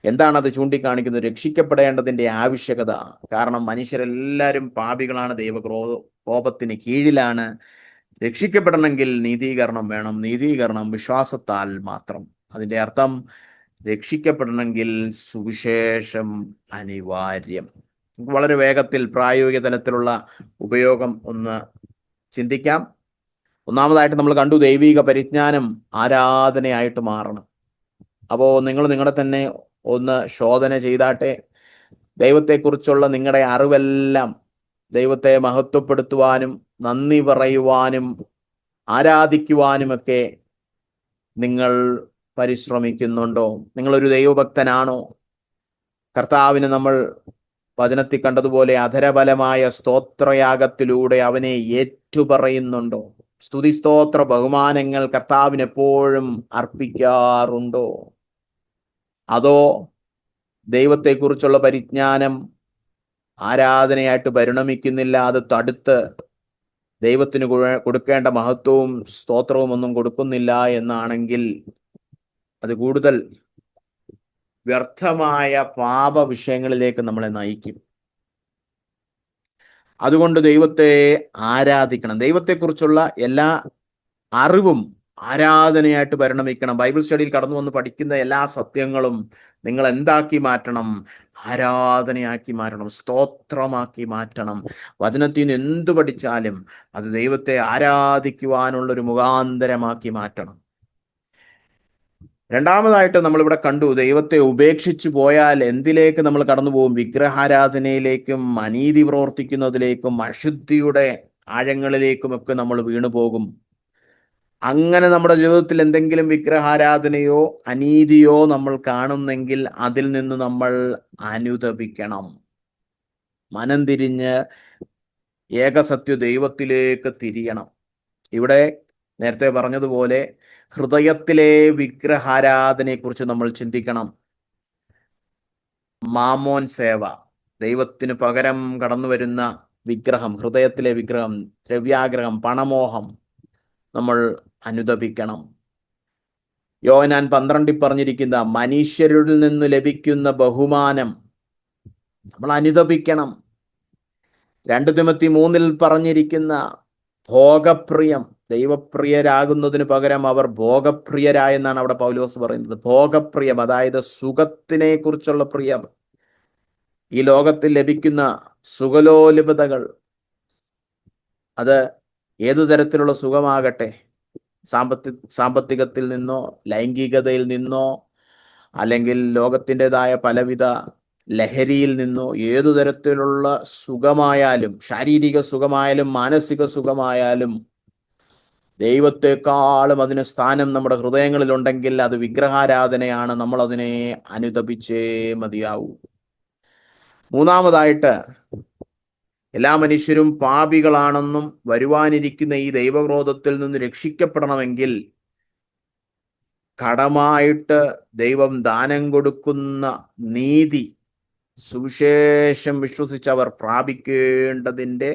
എന്താണ്? അത് ചൂണ്ടിക്കാണിക്കുന്നത് രക്ഷിക്കപ്പെടേണ്ടതിന്റെ ആവശ്യകത. കാരണം മനുഷ്യരെല്ലാവരും പാപികളാണ്, കോപത്തിന് കീഴിലാണ്. രക്ഷിക്കപ്പെടണമെങ്കിൽ നീതീകരണം വേണം. നീതീകരണം വിശ്വാസത്താൽ മാത്രം. അതിന്റെ അർത്ഥം രക്ഷിക്കപ്പെടണമെങ്കിൽ സുവിശേഷം അനിവാര്യം. വളരെ വേഗത്തിൽ പ്രായോഗിക തലത്തിലുള്ള ഉപയോഗം ഒന്ന് ചിന്തിക്കാം. ഒന്നാമതായിട്ട് നമ്മൾ കണ്ടു, ദൈവിക പരിജ്ഞാനം ആരാധനയായിട്ട് മാറണം. അപ്പോൾ നിങ്ങൾ നിങ്ങളെ തന്നെ ഒന്ന് ശോധന ചെയ്താട്ടെ. ദൈവത്തെക്കുറിച്ചുള്ള നിങ്ങളുടെ അറിവെല്ലാം ദൈവത്തെ മഹത്വപ്പെടുത്തുവാനും നന്ദി പറയുവാനും ആരാധിക്കുവാനുമൊക്കെ നിങ്ങൾ പരിശ്രമിക്കുന്നുണ്ടോ? നിങ്ങളൊരു ദൈവഭക്തനാണോ? കർത്താവിന് നമ്മൾ വചനത്തിൽ കണ്ടതുപോലെ അധരബലമായ സ്തോത്രയാഗത്തിലൂടെ അവനെ ഏറ്റുപറയുന്നുണ്ടോ? സ്തുതി സ്തോത്ര ബഹുമാനങ്ങൾ കർത്താവിന് എപ്പോഴും അർപ്പിക്കാറുണ്ടോ? അതോ ദൈവത്തെക്കുറിച്ചുള്ള പരിജ്ഞാനം ആരാധനയായിട്ട് പരിണമിക്കുന്നില്ല, അത് തടുത്ത് ദൈവത്തിന് കൊടുക്കേണ്ട മഹത്വവും സ്തോത്രവും ഒന്നും കൊടുക്കുന്നില്ല എന്നാണെങ്കിൽ അത് കൂടുതൽ വ്യർത്ഥമായ പാപ വിഷയങ്ങളിലേക്ക് നമ്മളെ നയിക്കും. അതുകൊണ്ട് ദൈവത്തെ ആരാധിക്കണം. ദൈവത്തെക്കുറിച്ചുള്ള എല്ലാ അറിവും ആരാധനയായിട്ട് പരിണമിക്കണം. ബൈബിൾ സ്റ്റഡിയിൽ കടന്നു വന്ന് പഠിക്കുന്ന എല്ലാ സത്യങ്ങളും നിങ്ങൾ എന്താക്കി മാറ്റണം? ആരാധനയാക്കി മാറ്റണം, സ്തോത്രമാക്കി മാറ്റണം. വചനത്തിൽ നിന്ന് എന്തു പഠിച്ചാലും അത് ദൈവത്തെ ആരാധിക്കുവാനുള്ളൊരു മുഖാന്തരമാക്കി മാറ്റണം. രണ്ടാമതായിട്ട് നമ്മളിവിടെ കണ്ടു, ദൈവത്തെ ഉപേക്ഷിച്ചു പോയാൽ എന്തിലേക്ക് നമ്മൾ കടന്നു പോകും? വിഗ്രഹാരാധനയിലേക്കും അനീതി പ്രവർത്തിക്കുന്നതിലേക്കും അശുദ്ധിയുടെ ആഴങ്ങളിലേക്കുമൊക്കെ നമ്മൾ വീണുപോകും. അങ്ങനെ നമ്മുടെ ജീവിതത്തിൽ എന്തെങ്കിലും വിഗ്രഹാരാധനയോ അനീതിയോ നമ്മൾ കാണുന്നെങ്കിൽ അതിൽ നിന്ന് നമ്മൾ അനുതപിക്കണം. മനം തിരിഞ്ഞ് ഏകസത്യ ദൈവത്തിലേക്ക് തിരിയണം. ഇവിടെ നേരത്തെ പറഞ്ഞതുപോലെ ഹൃദയത്തിലെ വിഗ്രഹാരാധനയെക്കുറിച്ച് നമ്മൾ ചിന്തിക്കണം. മാമോൻ സേവ, ദൈവത്തിന് പകരം കടന്നു വരുന്ന വിഗ്രഹം, ഹൃദയത്തിലെ വിഗ്രഹം, ദ്രവ്യാഗ്രഹം, പണമോഹം നമ്മൾ അനുതപിക്കണം. യോഹന്നാൻ 12 പറഞ്ഞിരിക്കുന്ന മനുഷ്യരിൽ നിന്ന് ലഭിക്കുന്ന ബഹുമാനം നമ്മൾ അനുതപിക്കണം. 2 തിമോത്തി 3 പറഞ്ഞിരിക്കുന്ന ഭോഗപ്രിയം, ദൈവപ്രിയരാകുന്നതിന് പകരം അവർ ഭോഗപ്രിയരായെന്നാണ് അവിടെ പൗലോസ് പറയുന്നത്. ഭോഗപ്രിയം, അതായത് സുഖത്തിനെ കുറിച്ചുള്ള പ്രിയം, ഈ ലോകത്തിൽ ലഭിക്കുന്ന സുഖലോലുപതകൾ, അത് ഏതു തരത്തിലുള്ള സുഖമാകട്ടെ, സാമ്പത്തികത്തിൽ നിന്നോ ലൈംഗികതയിൽ നിന്നോ അല്ലെങ്കിൽ ലോകത്തിൻ്റെതായ പലവിധ ലഹരിയിൽ നിന്നോ, ഏതു തരത്തിലുള്ള സുഖമായാലും, ശാരീരിക സുഖമായാലും മാനസിക സുഖമായാലും, ദൈവത്തെക്കാളും അതിന് സ്ഥാനം നമ്മുടെ ഹൃദയങ്ങളിലുണ്ടെങ്കിൽ അത് വിഗ്രഹാരാധനയാണ്. നമ്മൾ അതിനെ അനുതപിച്ചേ മതിയാവൂ. മൂന്നാമതായിട്ട്, എല്ലാ മനുഷ്യരും പാപികളാണെന്നും വരുവാനിരിക്കുന്ന ഈ ദൈവക്രോധത്തിൽ നിന്ന് രക്ഷിക്കപ്പെടണമെങ്കിൽ കടമായിട്ട് ദൈവം ദാനം കൊടുക്കുന്ന നീതി, സുവിശേഷം വിശ്വസിച്ചവർ പ്രാപിക്കേണ്ടതിൻ്റെ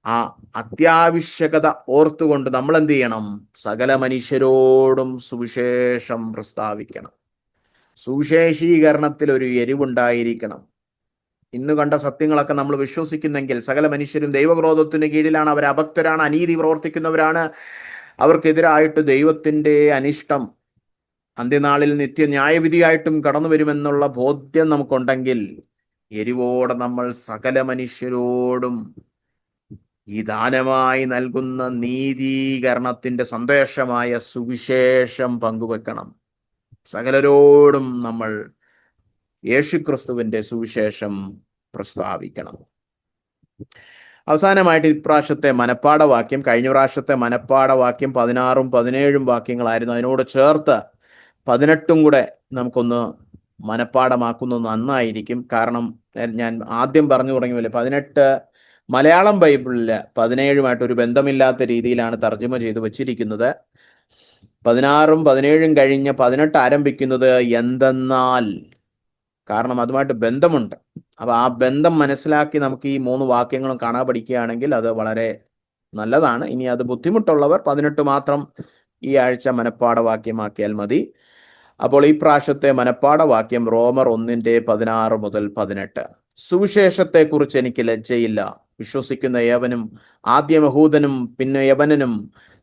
ആ അത്യാവശ്യകത ഓർത്തുകൊണ്ട് നമ്മൾ എന്ത് ചെയ്യണം? സകല മനുഷ്യരോടും സുവിശേഷം പ്രസ്താവിക്കണം. സുവിശേഷീകരണത്തിൽ ഒരു എരിവുണ്ടായിരിക്കണം. ഇന്ന് കണ്ട സത്യങ്ങളൊക്കെ നമ്മൾ വിശ്വസിക്കുന്നെങ്കിൽ സകല മനുഷ്യരും ദൈവക്രോധത്തിന് കീഴിലാണ്, അവർ അഭക്തരാണ്, അനീതി പ്രവർത്തിക്കുന്നവരാണ്, അവർക്കെതിരായിട്ട് ദൈവത്തിൻ്റെ അനിഷ്ടം അന്ത്യനാളിൽ നിത്യന്യായവിധിയായിട്ടും കടന്നു വരുമെന്നുള്ള ബോധ്യം നമുക്കുണ്ടെങ്കിൽ എരിവോടെ നമ്മൾ സകല മനുഷ്യരോടും ഈ ദാനമായി നൽകുന്ന നീതീകരണത്തിൻ്റെ സന്ദേശമായ സുവിശേഷം പങ്കുവെക്കണം. സകലരോടും നമ്മൾ യേശുക്രിസ്തുവിൻ്റെ സുവിശേഷം പ്രസ്താവിക്കണം. അവസാനമായിട്ട് ഇപ്രാവശ്യത്തെ മനപ്പാഠവാക്യം, കഴിഞ്ഞ പ്രാവശ്യത്തെ മനപ്പാഠവാക്യം 16ഉം 17ഉം വാക്യങ്ങളായിരുന്നു. അതിനോട് ചേർത്ത് 18ഉം കൂടെ നമുക്കൊന്ന് മനപ്പാഠമാക്കുന്നത് നന്നായിരിക്കും. കാരണം ഞാൻ ആദ്യം പറഞ്ഞു തുടങ്ങിയല്ലേ, 18 മലയാളം ബൈബിളിൽ 17ഉമായിട്ട് ഒരു ബന്ധമില്ലാത്ത രീതിയിലാണ് തർജ്ജമ ചെയ്ത് വച്ചിരിക്കുന്നത്. 16ഉം 17ഉം കഴിഞ്ഞ് 18 ആരംഭിക്കുന്നത് എന്തെന്നാൽ, കാരണം അതുമായിട്ട് ബന്ധമുണ്ട്. അപ്പോൾ ആ ബന്ധം മനസ്സിലാക്കി നമുക്ക് ഈ 3 വാക്യങ്ങളും കാണാൻ പഠിക്കുകയാണെങ്കിൽ അത് വളരെ നല്ലതാണ്. ഇനി അത് ബുദ്ധിമുട്ടുള്ളവർ 18 മാത്രം ഈ ആഴ്ച മനപ്പാഠവാക്യമാക്കിയാൽ മതി. അപ്പോൾ ഈ പ്രാവശ്യത്തെ മനപ്പാഠവാക്യം റോമർ 1:16 മുതൽ 18. സുവിശേഷത്തെക്കുറിച്ച് എനിക്ക് ലജ്ജയില്ല. വിശ്വസിക്കുന്ന ഏവനും, ആദ്യം യഹൂദനും പിന്നെ യവനനും,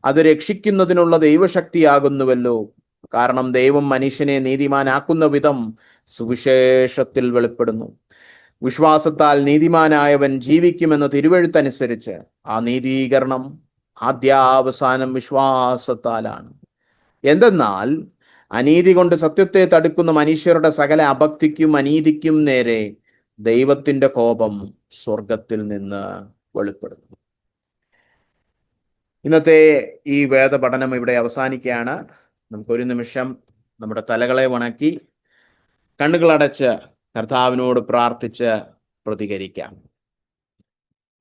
അത് രക്ഷിക്കുന്നതിനുള്ള ദൈവശക്തിയാകുന്നുവല്ലോ. കാരണം ദൈവം മനുഷ്യനെ നീതിമാനാക്കുന്ന വിധം സുവിശേഷത്തിൽ വെളിപ്പെടുന്നു. വിശ്വാസത്താൽ നീതിമാനായവൻ ജീവിക്കുമെന്ന തിരുവെഴുത്തനുസരിച്ച് ആ നീതീകരണം ആദ്യാവസാനം വിശ്വാസത്താലാണ്. എന്തെന്നാൽ അനീതി കൊണ്ട് സത്യത്തെ തടുക്കുന്ന മനുഷ്യരുടെ സകല അഭക്തിക്കും അനീതിക്കും നേരെ ദൈവത്തിന്റെ കോപം സ്വർഗത്തിൽ നിന്ന് വെളിപ്പെടുന്നു. ഇന്നത്തെ ഈ വേദപഠനം ഇവിടെ അവസാനിക്കുകയാണ്. നമുക്കൊരു നിമിഷം നമ്മുടെ തലകളെ വണക്കി കണ്ണുകളടച്ച് കർത്താവിനോട് പ്രാർത്ഥിച്ച് പ്രതികരിക്കാം.